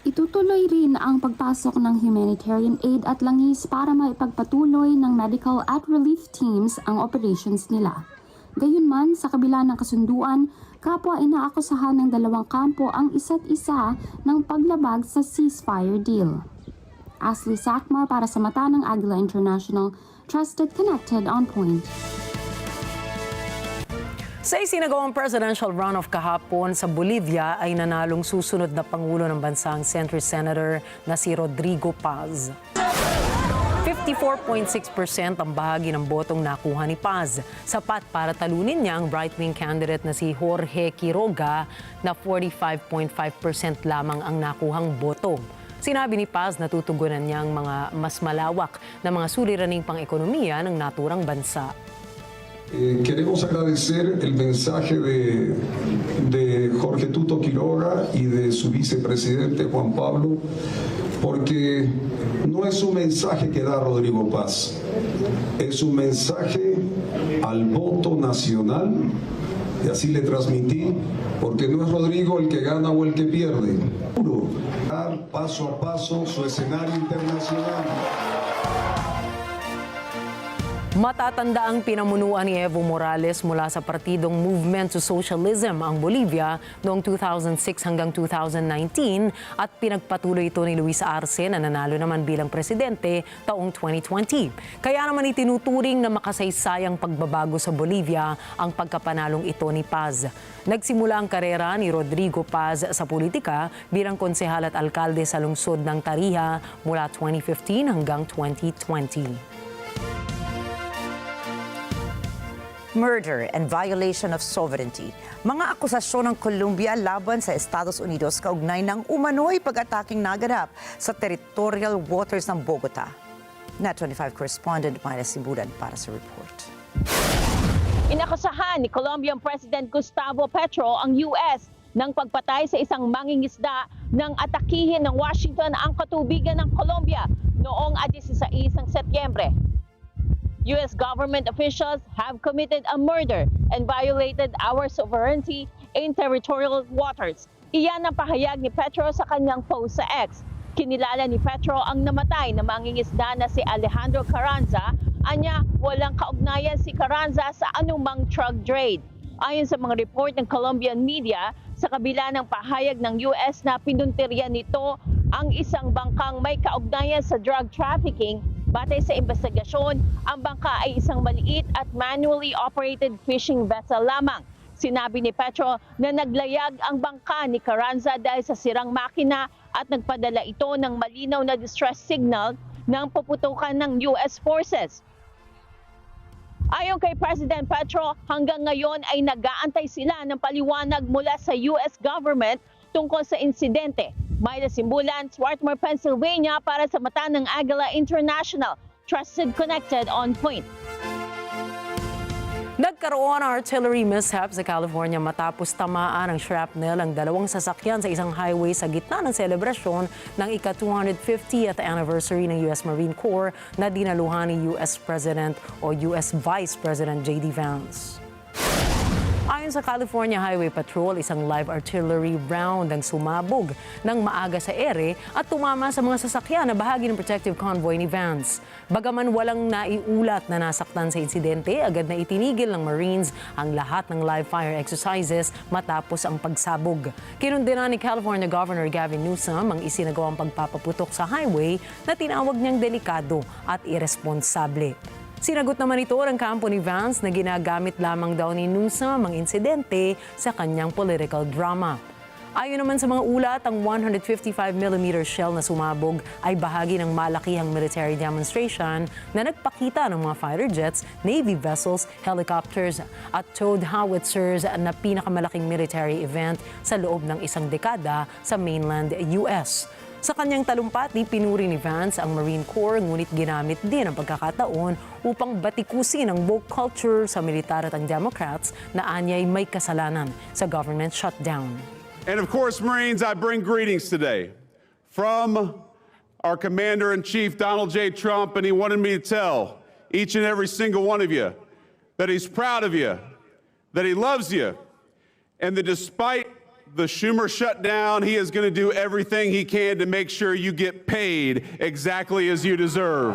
Itutuloy rin ang pagpasok ng humanitarian aid at langis para maipagpatuloy ng medical at relief teams ang operations nila. Gayunman, sa kabila ng kasunduan, kapwa inaakusahan ng dalawang kampo ang isa't isa ng paglabag sa ceasefire deal. Ashley Sakmar para sa mata ng Agila International, Trusted, Connected, On Point. Sa isinagawang presidential runoff kahapon sa Bolivia ay nanalong susunod na Pangulo ng bansang Senator na si Rodrigo Paz. 54.6% ang bahagi ng botong nakuha ni Paz. Sapat para talunin niya ang right-wing candidate na si Jorge Quiroga na 45.5% lamang ang nakuhang boto. Sinabi ni Paz na tutugunan niya ang mga mas malawak na mga suliraning pang-ekonomiya ng naturang bansa. Queremos agradecer el mensaje de Jorge Tuto Quiroga y de su vicepresidente Juan Pablo, porque no es un mensaje que da Rodrigo Paz, es un mensaje al voto nacional, y así le transmití, porque no es Rodrigo el que gana o el que pierde. Dar paso a paso su escenario internacional. Matatanda ang pinamunuan ni Evo Morales mula sa partidong Movement to Socialism ang Bolivia noong 2006 hanggang 2019 at pinagpatuloy ito ni Luis Arce na nanalo naman bilang presidente taong 2020. Kaya naman itinuturing na makasaysayang pagbabago sa Bolivia ang pagkapanalong ito ni Paz. Nagsimula ang karera ni Rodrigo Paz sa politika bilang konsehal at alkalde sa lungsod ng Tarija mula 2015 hanggang 2020. Murder and violation of sovereignty. Mga akusasyon ng Colombia laban sa Estados Unidos kaugnay ng umano'y pag-ataking naganap sa territorial waters ng Bogota. Net 25 correspondent Myra Siburan para sa report. Inakusahan ni Colombian President Gustavo Petro ang US ng pagpatay sa isang mangingisda nang atakihin ng Washington ang katubigan ng Colombia noong 16 Setyembre. U.S. government officials have committed a murder and violated our sovereignty in territorial waters. Iyan ang pahayag ni Petro sa kanyang post sa X. Kinilala ni Petro ang namatay na mangingisda na si Alejandro Carranza. Anya, walang kaugnayan si Carranza sa anumang drug trade. Ayon sa mga report ng Colombian media, sa kabila ng pahayag ng US na pinuntirya nito ang isang bangkang may kaugnayan sa drug trafficking, batay sa investigasyon, ang bangka ay isang maliit at manually operated fishing vessel lamang. Sinabi ni Petro na naglayag ang bangka ni Carranza dahil sa sirang makina at nagpadala ito ng malinaw na distress signal ng puputukan ng US forces. Ayon kay President Petro, hanggang ngayon ay nag-aantay sila ng paliwanag mula sa US government tungkol sa insidente. Myra Simbulan, Swarthmore, Pennsylvania para sa mata ng Agila International. Trusted, connected, on point. Nagkaroon ng artillery mishap sa California matapos tamaan ng shrapnel ang dalawang sasakyan sa isang highway sa gitna ng selebrasyon ng ika-250th anniversary ng U.S. Marine Corps na dinaluhan ni U.S. President o U.S. Vice President J.D. Vance. Ayon sa California Highway Patrol, isang live artillery round ang sumabog ng maaga sa ere at tumama sa mga sasakyan na bahagi ng protective convoy ni Vance. Bagaman walang naiulat na nasaktan sa insidente, agad na itinigil ng Marines ang lahat ng live fire exercises matapos ang pagsabog. Kinundina ni California Governor Gavin Newsom ang isinagawang pagpapaputok sa highway na tinawag niyang delikado at irresponsable. Sinagot naman ito ng kampo ni Vance na ginagamit lamang daw ni Newsom ang insidente sa kanyang political drama. Ayon naman sa mga ulat, ang 155mm shell na sumabog ay bahagi ng malakihang military demonstration na nagpakita ng mga fighter jets, navy vessels, helicopters at towed howitzers na pinakamalaking military event sa loob ng isang dekada sa mainland US. Sa kanyang talumpati, pinuri ni Vance ang Marine Corps, ngunit ginamit din ang pagkakataon upang batikusin ang woke culture sa militar at ang Democrats na anyay may kasalanan sa government shutdown. And of course, Marines, I bring greetings today from our Commander-in-Chief, Donald J. Trump, and he wanted me to tell each and every single one of you that he's proud of you, that he loves you, and that despite the Schumer shutdown, he is going to do everything he can to make sure you get paid exactly as you deserve.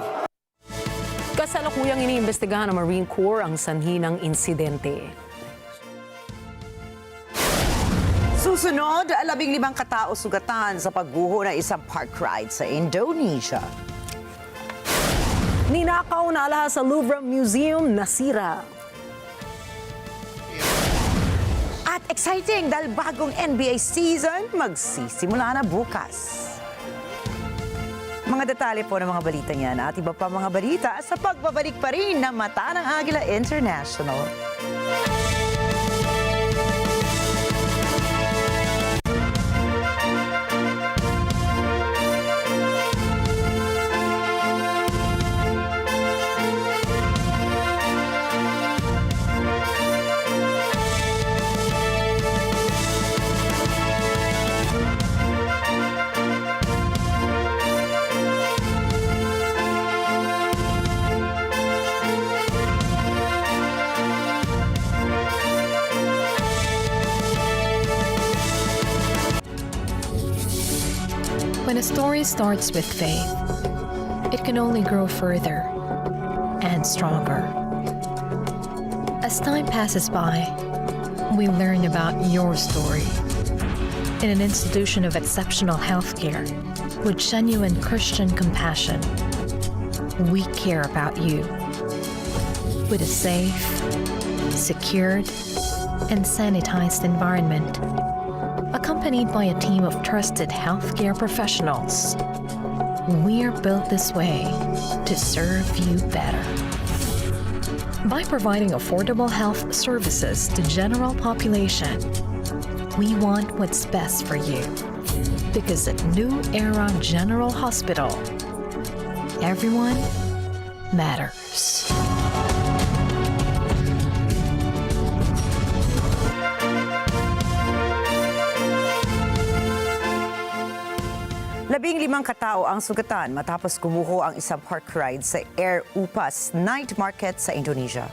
Kasalukuyang iniimbestigahan ng Marine Corps ang sanhi ng insidente. Susunod, 15 katao sugatan sa pagguho ng isang park ride sa Indonesia. Ninakaw na alahas sa Louvre Museum nasira. At exciting dahil bagong NBA season magsisimula na bukas. Mga detalye po ng mga balita niyan at iba pa mga balita sa pagbabalik pa rin ng Mata ng Agila International. When a story starts with faith, it can only grow further and stronger. As time passes by, we learn about your story. In an institution of exceptional healthcare, with genuine Christian compassion, we care about you. With a safe, secured, and sanitized environment, accompanied by a team of trusted healthcare professionals, we're built this way to serve you better. By providing affordable health services to general population, we want what's best for you. Because at New Era General Hospital, everyone matters. Labing limang katao ang sugatan matapos gumuho ang isang park ride sa Air Upas Night Market sa Indonesia.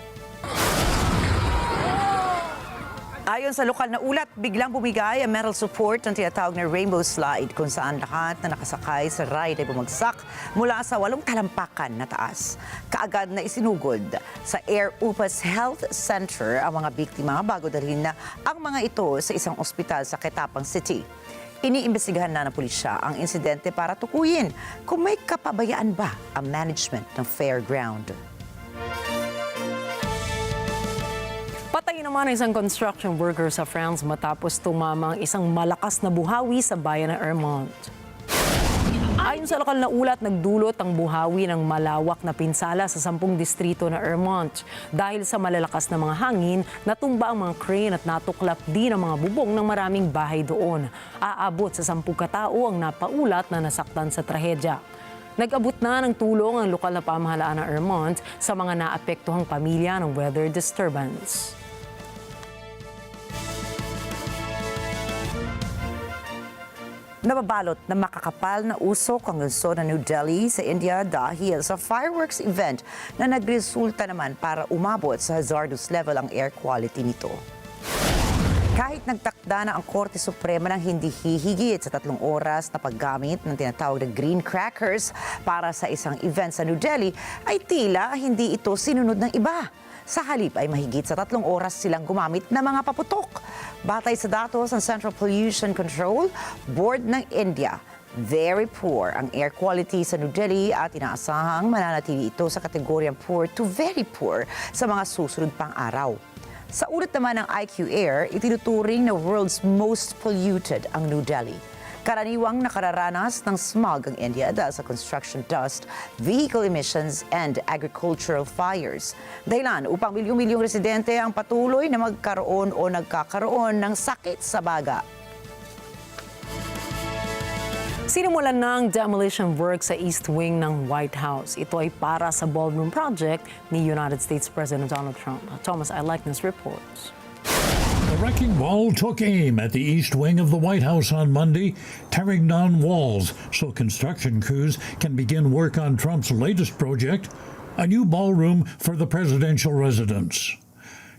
Ayon sa lokal na ulat, biglang bumigay ang metal support ng tinatawag na Rainbow Slide kung saan lahat na nakasakay sa ride ay bumagsak mula sa 8 talampakan na taas. Kaagad na isinugod sa Air Upas Health Center ang mga biktima bago dalhin na ang mga ito sa isang ospital sa Ketapang City. Iniimbestigahan na ng pulisya ang insidente para tukuyin kung may kapabayaan ba ang management ng fairground. Patay naman ang isang construction worker sa France matapos tumama ang isang malakas na buhawi sa bayan ng Ermont. Ayon sa lokal na ulat, nagdulot ang buhawi ng malawak na pinsala sa 10 distrito na Ermont. Dahil sa malalakas na mga hangin, natumba ang mga crane at natuklap din ang mga bubong ng maraming bahay doon. Aabot sa 10 katao ang napaulat na nasaktan sa trahedya. Nag-abot na ng tulong ang lokal na pamahalaan ng Ermont sa mga naapektuhang pamilya ng weather disturbance. Nababalot na makakapal na usok ang lungsod ng New Delhi sa India dahil sa fireworks event na nagresulta naman para umabot sa hazardous level ang air quality nito. Kahit nagtakda na ang Korte Suprema ng hindi hihigit sa 3 oras na paggamit ng tinatawag na green crackers para sa isang event sa New Delhi, ay tila hindi ito sinunod ng iba. Sa halip ay mahigit sa 3 oras silang gumamit ng mga paputok. Batay sa datos ng Central Pollution Control Board ng India, very poor ang air quality sa New Delhi at inaasahang mananatili ito sa kategoryang poor to very poor sa mga susunod pang araw. Sa ulat naman ng IQ Air, itinuturing na world's most polluted ang New Delhi. Karaniwang nakararanas ng smog ang India dahil sa construction dust, vehicle emissions, and agricultural fires. Dahilan upang milyong-milyong residente ang patuloy na magkaroon o nagkakaroon ng sakit sa baga. Sinimulan ng demolition work sa East Wing ng White House. Ito ay para sa ballroom project ni United States President Donald Trump. Thomas Eyelikeness reports. The wrecking ball took aim at the east wing of the White House on Monday, tearing down walls so construction crews can begin work on Trump's latest project, a new ballroom for the presidential residence.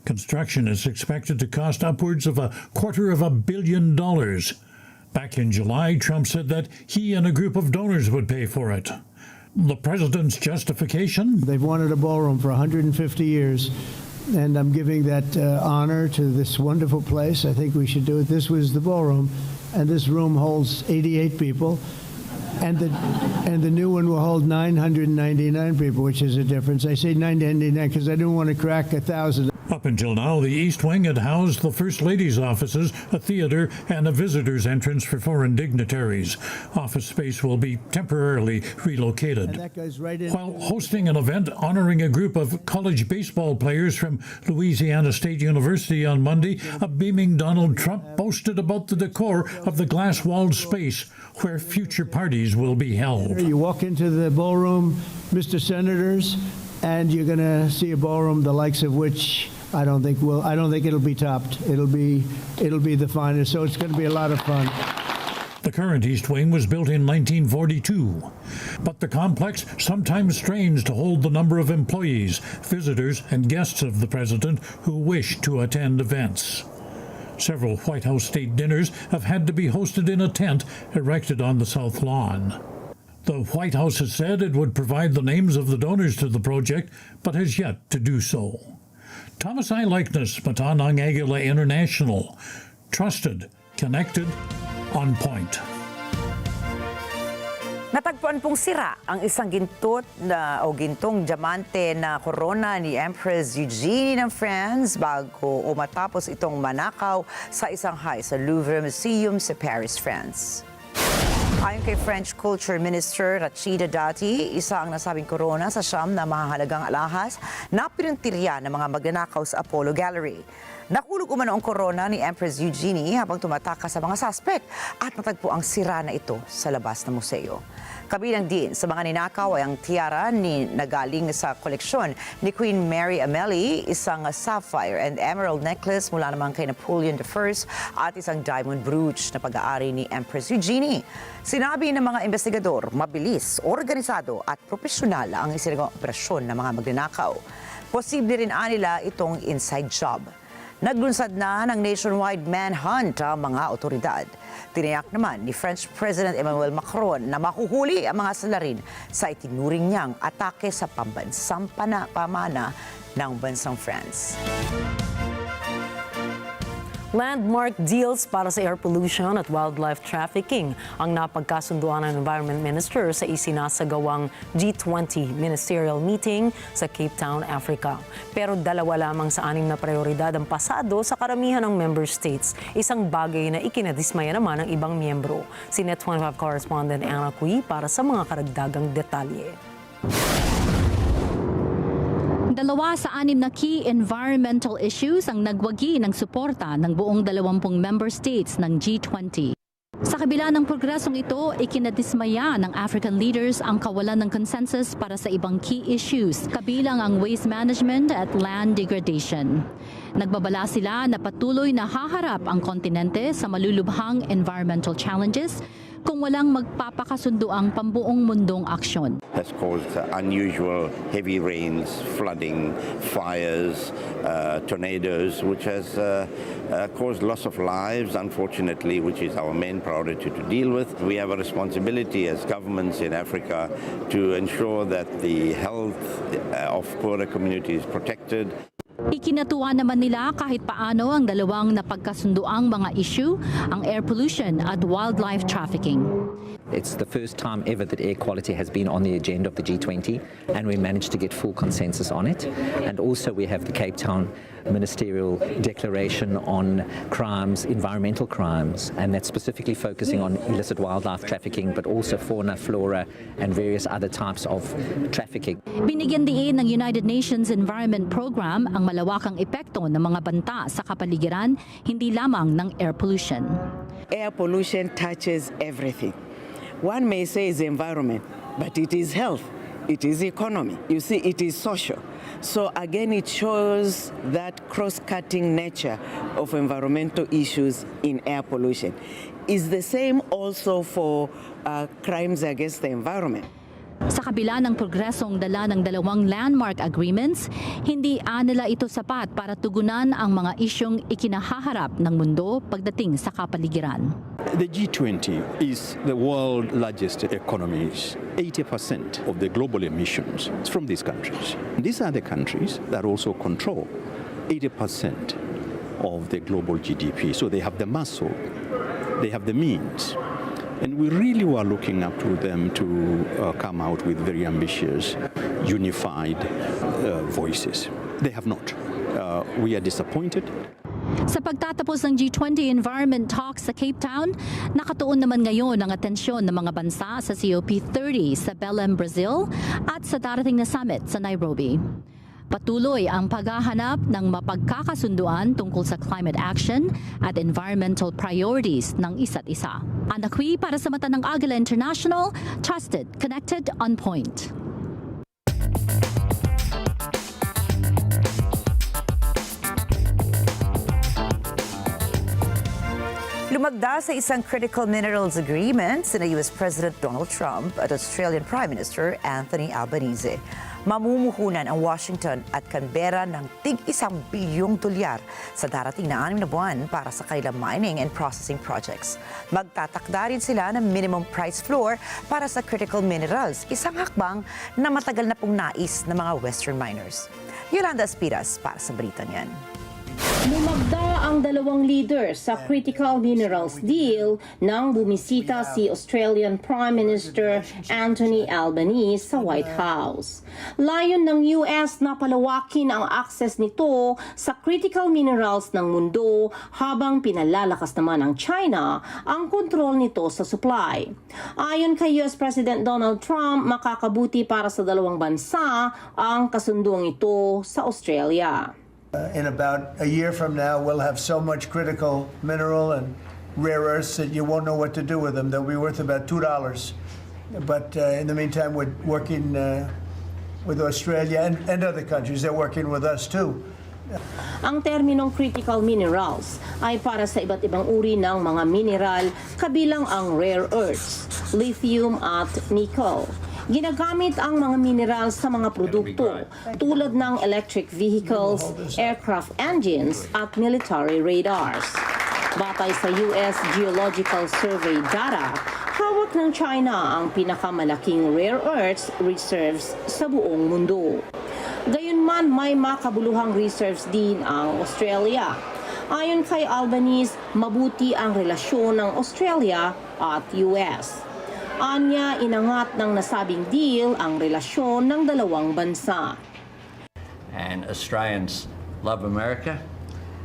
Construction is expected to cost upwards of $250 million. Back in July, Trump said that he and a group of donors would pay for it. The president's justification? They've wanted a ballroom for 150 years. And I'm giving that honor to this wonderful place. I think we should do it. This was the ballroom, and this room holds 88 people, and the new one will hold 999 people, which is a difference. I say 999 because I didn't want to crack 1,000. Up until now, the East Wing had housed the First Lady's offices, a theater, and a visitor's entrance for foreign dignitaries. Office space will be temporarily relocated. While hosting an event honoring a group of college baseball players from Louisiana State University on Monday, a beaming Donald Trump boasted about the decor of the glass-walled space where future parties will be held. You walk into the ballroom, Mr. Senators, and you're going to see a ballroom the likes of which I don't think it'll be topped. It'll be the finest. So it's going to be a lot of fun. The current East Wing was built in 1942, but the complex sometimes strains to hold the number of employees, visitors, and guests of the president who wish to attend events. Several White House state dinners have had to be hosted in a tent erected on the South Lawn. The White House has said it would provide the names of the donors to the project, but has yet to do so. Thomas I. Likeness, MATATAG Agila International. Trusted, connected, on point. Natagpuan pong sira ang isang gintong diamante na korona ni Empress Eugenie ng France bago o matapos itong manakaw sa isang sa Louvre Museum sa Paris, France. Ayon kay French Culture Minister Rachida Dati, isa ang nasabing korona sa siyam na mahahalagang alahas na pinuntirya ng mga magnanakaw sa Apollo Gallery. Nakulog umano ang korona ni Empress Eugenie habang tumataka sa mga suspect at natagpo ang sira na ito sa labas ng museo. Kabilang din sa mga ninakaw ay ang tiara ni nagaling sa koleksyon ni Queen Mary Amelie, isang sapphire and emerald necklace mula naman kay Napoleon I at isang diamond brooch na pag-aari ni Empress Eugenie. Sinabi ng mga investigador, mabilis, organisado at profesional ang isinagawang operasyon ng mga magnanakaw. Posible rin nila itong inside job. Naglunsad na ng nationwide manhunt ang mga otoridad. Tiniyak naman ni French President Emmanuel Macron na mahuhuli ang mga salarin sa itinuring niyang atake sa pambansang pamana ng bansang France. Landmark deals para sa air pollution at wildlife trafficking ang napagkasunduan ng Environment Minister sa isinasagawang G20 ministerial meeting sa Cape Town, Africa. Pero dalawa lamang sa 6 na prioridad ang pasado sa karamihan ng member states, isang bagay na ikinadismaya naman ng ibang miyembro. Si Net 25 correspondent Anna Cui para sa mga karagdagang detalye. 2 sa 6 na key environmental issues ang nagwagi ng suporta ng buong 20 member states ng G20. Sa kabila ng progresong ito, ikinadismaya ng African leaders ang kawalan ng consensus para sa ibang key issues, kabilang ang waste management at land degradation. Nagbabala sila na patuloy na haharap ang kontinente sa malulubhang environmental challenges kung walang magpapakasunduang pambuong mundong aksyon. Has caused unusual heavy rains, flooding, fires, tornadoes, which has caused loss of lives, unfortunately, which is our main priority to deal with. We have a responsibility as governments in Africa to ensure that the health of poorer communities is protected. Ikinatuwa naman nila kahit paano ang dalawang napagkasunduang mga issue, ang air pollution at wildlife trafficking. It's the first time ever that air quality has been on the agenda of the G20, and we managed to get full consensus on it. And also we have the Cape Town Ministerial Declaration on crimes, environmental crimes, and that's specifically focusing on illicit wildlife trafficking, but also fauna, flora, and various other types of trafficking. Binigyan diin ng United Nations Environment Program ang malawakang epekto ng mga banta sa kapaligiran, hindi lamang ng air pollution. Air pollution touches everything. One may say it's environment, but it is health, it is economy. You see, it is social. So again, it shows that cross-cutting nature of environmental issues in air pollution. Is the same also for crimes against the environment. Sa kabila ng progresong dala ng dalawang landmark agreements, hindi nila ito sapat para tugunan ang mga isyong ikinahaharap ng mundo pagdating sa kapaligiran. The G20 is the world's largest economies. 80% of the global emissions is from these countries. These are the countries that also control 80% of the global GDP. So they have the muscle, they have the means. And we really were looking up to them to come out with very ambitious, unified voices. They have not. We are disappointed. Sa pagtatapos ng G20 Environment Talks sa Cape Town, nakatuon naman ngayon ang atensyon ng mga bansa sa COP30 sa Belém, Brazil at sa darating na summit sa Nairobi. Patuloy ang paghahanap ng mapagkakasunduan tungkol sa climate action at environmental priorities ng isa't isa. Anna Cui para sa mata ng Agila International, trusted, connected, on point. Lumagda sa isang critical minerals agreement sina US President Donald Trump at Australian Prime Minister Anthony Albanese. Mamumuhunan ang Washington at Canberra ng tig-1 bilyong dolyar sa darating na 6 na buwan para sa kanilang mining and processing projects. Magtatakda rin sila ng minimum price floor para sa critical minerals, isang hakbang na matagal na pong nais ng mga Western miners. Yolanda Espiras para sa balitang yan. Lumagda ang dalawang leaders sa critical minerals deal nang bumisita si Australian Prime Minister Anthony Albanese sa White House. Layon ng US na palawakin ang access nito sa critical minerals ng mundo habang pinalalakas naman ng China ang kontrol nito sa supply. Ayon kay US President Donald Trump, makakabuti para sa dalawang bansa ang kasundong ito sa Australia. In about a year from now, we'll have so much critical mineral and rare earths that you won't know what to do with them. They'll be worth about $2. But in the meantime, we're working with Australia and other countries. They're working with us too. Ang terminong critical minerals ay para sa iba't ibang uri ng mga mineral kabilang ang rare earths, lithium at nickel. Ginagamit ang mga mineral sa mga produkto tulad ng electric vehicles, aircraft engines at military radars. Batay sa US Geological Survey data, hawak ng China ang pinakamalaking rare earths reserves sa buong mundo. Gayunman, may makabuluhang reserves din ang Australia. Ayon kay Albanese, mabuti ang relasyon ng Australia at US. Anya, inangat ng nasabing deal ang relasyon ng dalawang bansa. And Australians love America,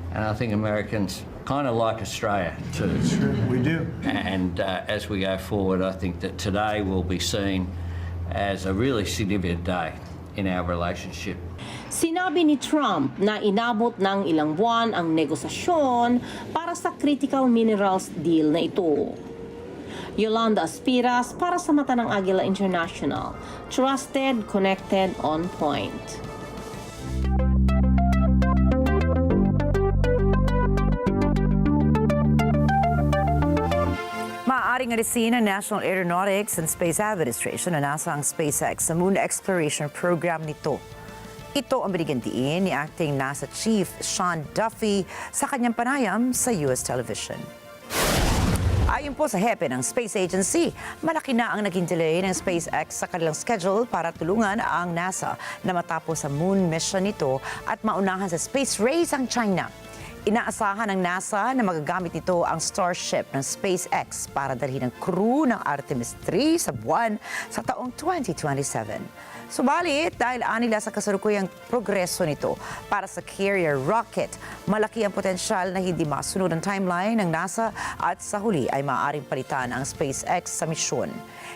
and I think Americans kind of like Australia too. Sure, we do. And as we go forward, I think that today will be seen as a really significant day in our relationship. Sinabi ni Trump na inabot ng ilang buwan ang negosasyon para sa critical minerals deal na ito. Yolanda Espiras para sa mata ng Agila International. Trusted, connected, on point. Maaaring alisin ng National Aeronautics and Space Administration na nasa ang SpaceX sa Moon Exploration Program nito. Ito ang binigantiin ni Acting NASA Chief Sean Duffy sa kanyang panayam sa US Television. Ayon po sa hepe ng Space Agency, malaki na ang naging delay ng SpaceX sa kanilang schedule para tulungan ang NASA na matapos ang moon mission nito at maunahan sa space race ang China. Inaasahan ng NASA na magagamit nito ang Starship ng SpaceX para dalhin ang crew ng Artemis 3 sa buwan sa taong 2027. Subalit, dahil anila sa kasalukuyang progreso nito para sa carrier rocket, malaki ang potensyal na hindi masunod ang timeline ng NASA at sa huli ay maaaring palitan ang SpaceX sa misyon.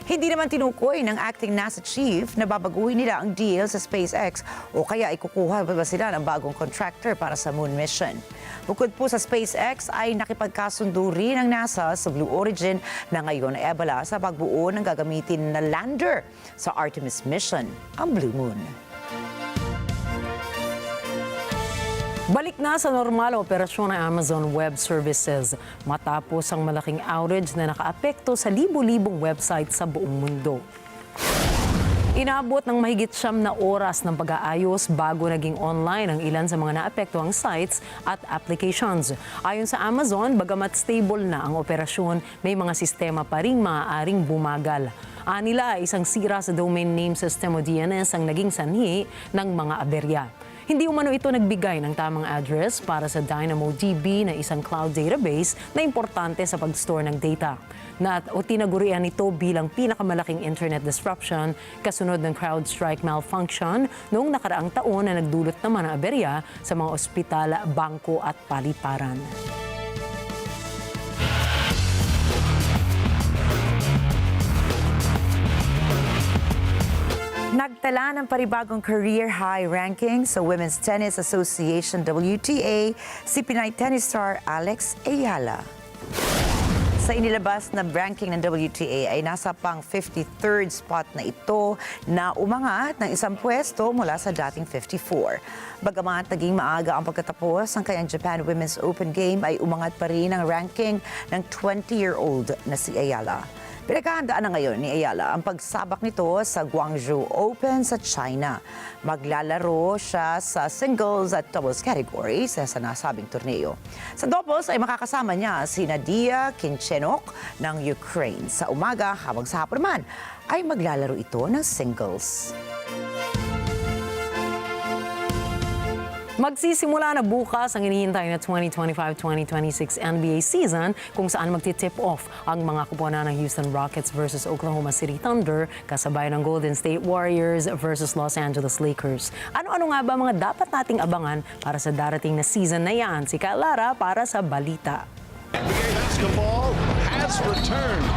Hindi naman tinukoy ng acting NASA chief na babaguhin nila ang deal sa SpaceX o kaya ikukuha ba sila ng bagong contractor para sa moon mission. Bukod po sa SpaceX ay nakipagkasundo rin ang NASA sa Blue Origin na ngayon ay abala sa pagbuo ng gagamitin na lander sa Artemis mission, ang Blue Moon. Balik na sa normal na operasyon ng Amazon Web Services matapos ang malaking outage na nakaapekto sa libo-libong website sa buong mundo. Inabot ng mahigit 9 na oras ng pag-aayos bago naging online ang ilan sa mga naapektuhang sites at applications. Ayon sa Amazon, bagamat stable na ang operasyon, may mga sistema pa ring maaaring bumagal. Anila, isang sira sa domain name system o DNS ang naging sanhi ng mga aberya. Hindi umano ito nagbigay ng tamang address para sa DynamoDB na isang cloud database na importante sa pag-store ng data. Tinagurian ito bilang pinakamalaking internet disruption kasunod ng CrowdStrike malfunction noong nakaraang taon na nagdulot naman ng aberya sa mga ospital, bangko at paliparan. Nagtala ng paribagong career high ranking sa Women's Tennis Association WTA si Pinay tennis star Alex Agila. Sa inilabas na ranking ng WTA ay nasa pang 53rd spot na ito na umangat ng isang pwesto mula sa dating 54. Bagamat naging maaga ang pagkatapos ng kanyang Japan Women's Open game ay umangat pa rin ang ranking ng 20-year-old na si Ayala. Pinaghahandaan na ngayon ni Ayala ang pagsabak nito sa Guangzhou Open sa China. Maglalaro siya sa singles at doubles category sa nasabing torneo. Sa doubles ay makakasama niya si Nadia Kinchenok ng Ukraine. Sa umaga, habang sa hapon naman, ay maglalaro ito ng singles. Magsisimula na bukas ang hinihintay na 2025-2026 NBA season kung saan magti-tip off ang mga kuponan ng Houston Rockets versus Oklahoma City Thunder kasabay ng Golden State Warriors versus Los Angeles Lakers. Ano-ano nga ba mga dapat nating abangan para sa darating na season na yan? Si Lara para sa balita. Basketball has returned.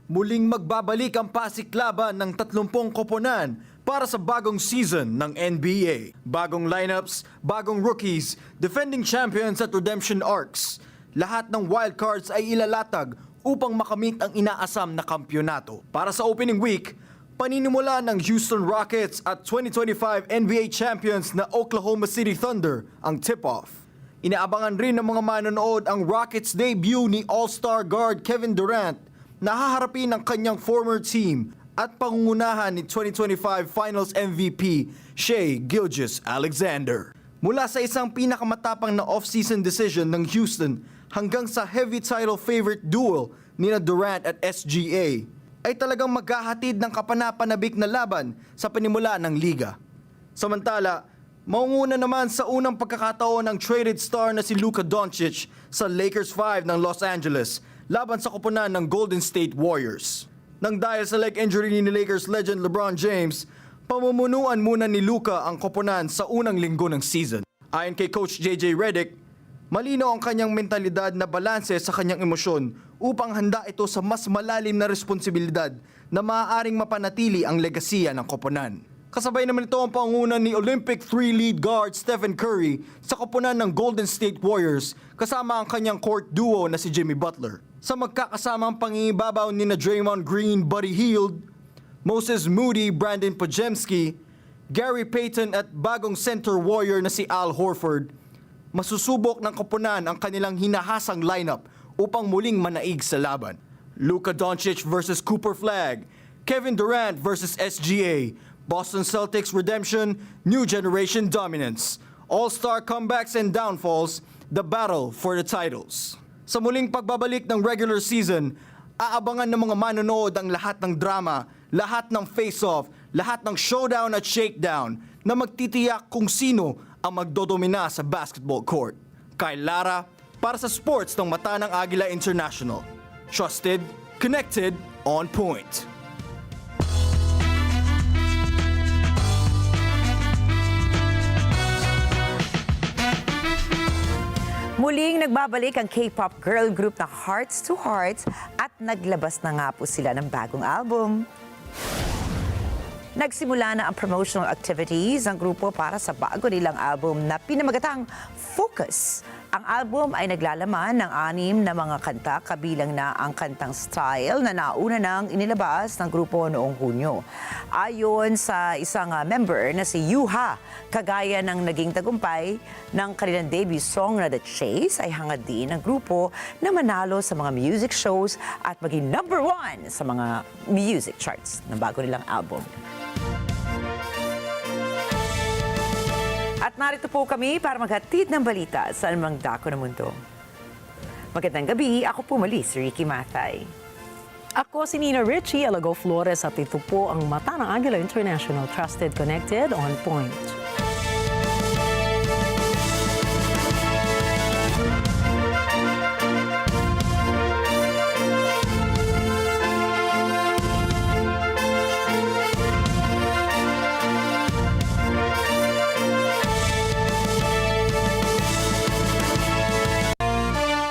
Muling magbabalik ang pasiklaban ng 30 koponan para sa bagong season ng NBA. Bagong lineups, bagong rookies, defending champions at redemption arcs. Lahat ng wildcards ay ilalatag upang makamit ang inaasam na kampyonato. Para sa opening week, paninimula ng Houston Rockets at 2025 NBA champions na Oklahoma City Thunder ang tip-off. Inaabangan rin ng mga manonood ang Rockets debut ni All-Star guard Kevin Durant na haharapin ang kanyang former team at pangungunahan ni 2025 Finals MVP Shai Gilgeous-Alexander. Mula sa isang pinakamatapang na off-season decision ng Houston hanggang sa heavy title favorite duel nina Durant at SGA, ay talagang maghahatid ng kapanapanabik na laban sa panimula ng liga. Samantala, maunguna naman sa unang pagkakataon ang traded star na si Luka Doncic sa Lakers 5 ng Los Angeles laban sa koponan ng Golden State Warriors. Nang dahil sa leg injury ni Lakers legend LeBron James, pamumunuan muna ni Luka ang koponan sa unang linggo ng season. Ayon kay Coach JJ Redick, malinaw ang kanyang mentalidad na balanse sa kanyang emosyon upang handa ito sa mas malalim na responsibilidad na maaaring mapanatili ang legasiya ng koponan. Kasabay naman ito ang pangunan ni Olympic 3 lead guard Stephen Curry sa koponan ng Golden State Warriors kasama ang kanyang court duo na si Jimmy Butler. Sa magkakasamang pangingibabaw ni na Draymond Green, Buddy Hield, Moses Moody, Brandon Podziemski, Gary Payton at bagong center warrior na si Al Horford, masusubok ng koponan ang kanilang hinahasang lineup upang muling manaig sa laban. Luka Doncic versus Cooper Flagg, Kevin Durant versus SGA, Boston Celtics redemption, new generation dominance, all-star comebacks and downfalls, the battle for the titles. Sa muling pagbabalik ng regular season, aabangan ng mga manonood ang lahat ng drama, lahat ng face-off, lahat ng showdown at shakedown na magtitiyak kung sino ang magdodomina sa basketball court. Lara para sa sports ng mata ng Agila International. Trusted, connected, on point. Muling nagbabalik ang K-pop girl group na Hearts to Hearts at naglabas na nga po sila ng bagong album. Nagsimula na ang promotional activities ng grupo para sa bago nilang album na pinamagatang Focus. Ang album ay naglalaman ng 6 na mga kanta kabilang na ang kantang Style na nauna nang inilabas ng grupo noong Hunyo. Ayon sa isang member na si Yuha, kagaya ng naging tagumpay ng kanilang debut song na The Chase ay hangad din ng grupo na manalo sa mga music shows at maging number 1 sa mga music charts ng bago nilang album. At narito po kami para maghatid ng balita sa anumang dako ng mundo. Magandang gabi, ako po muli si Ricky Mathay. Ako si Nina Richie Alago Flores at ito po ang Mata ng Agila International, Trusted, Connected, On Point.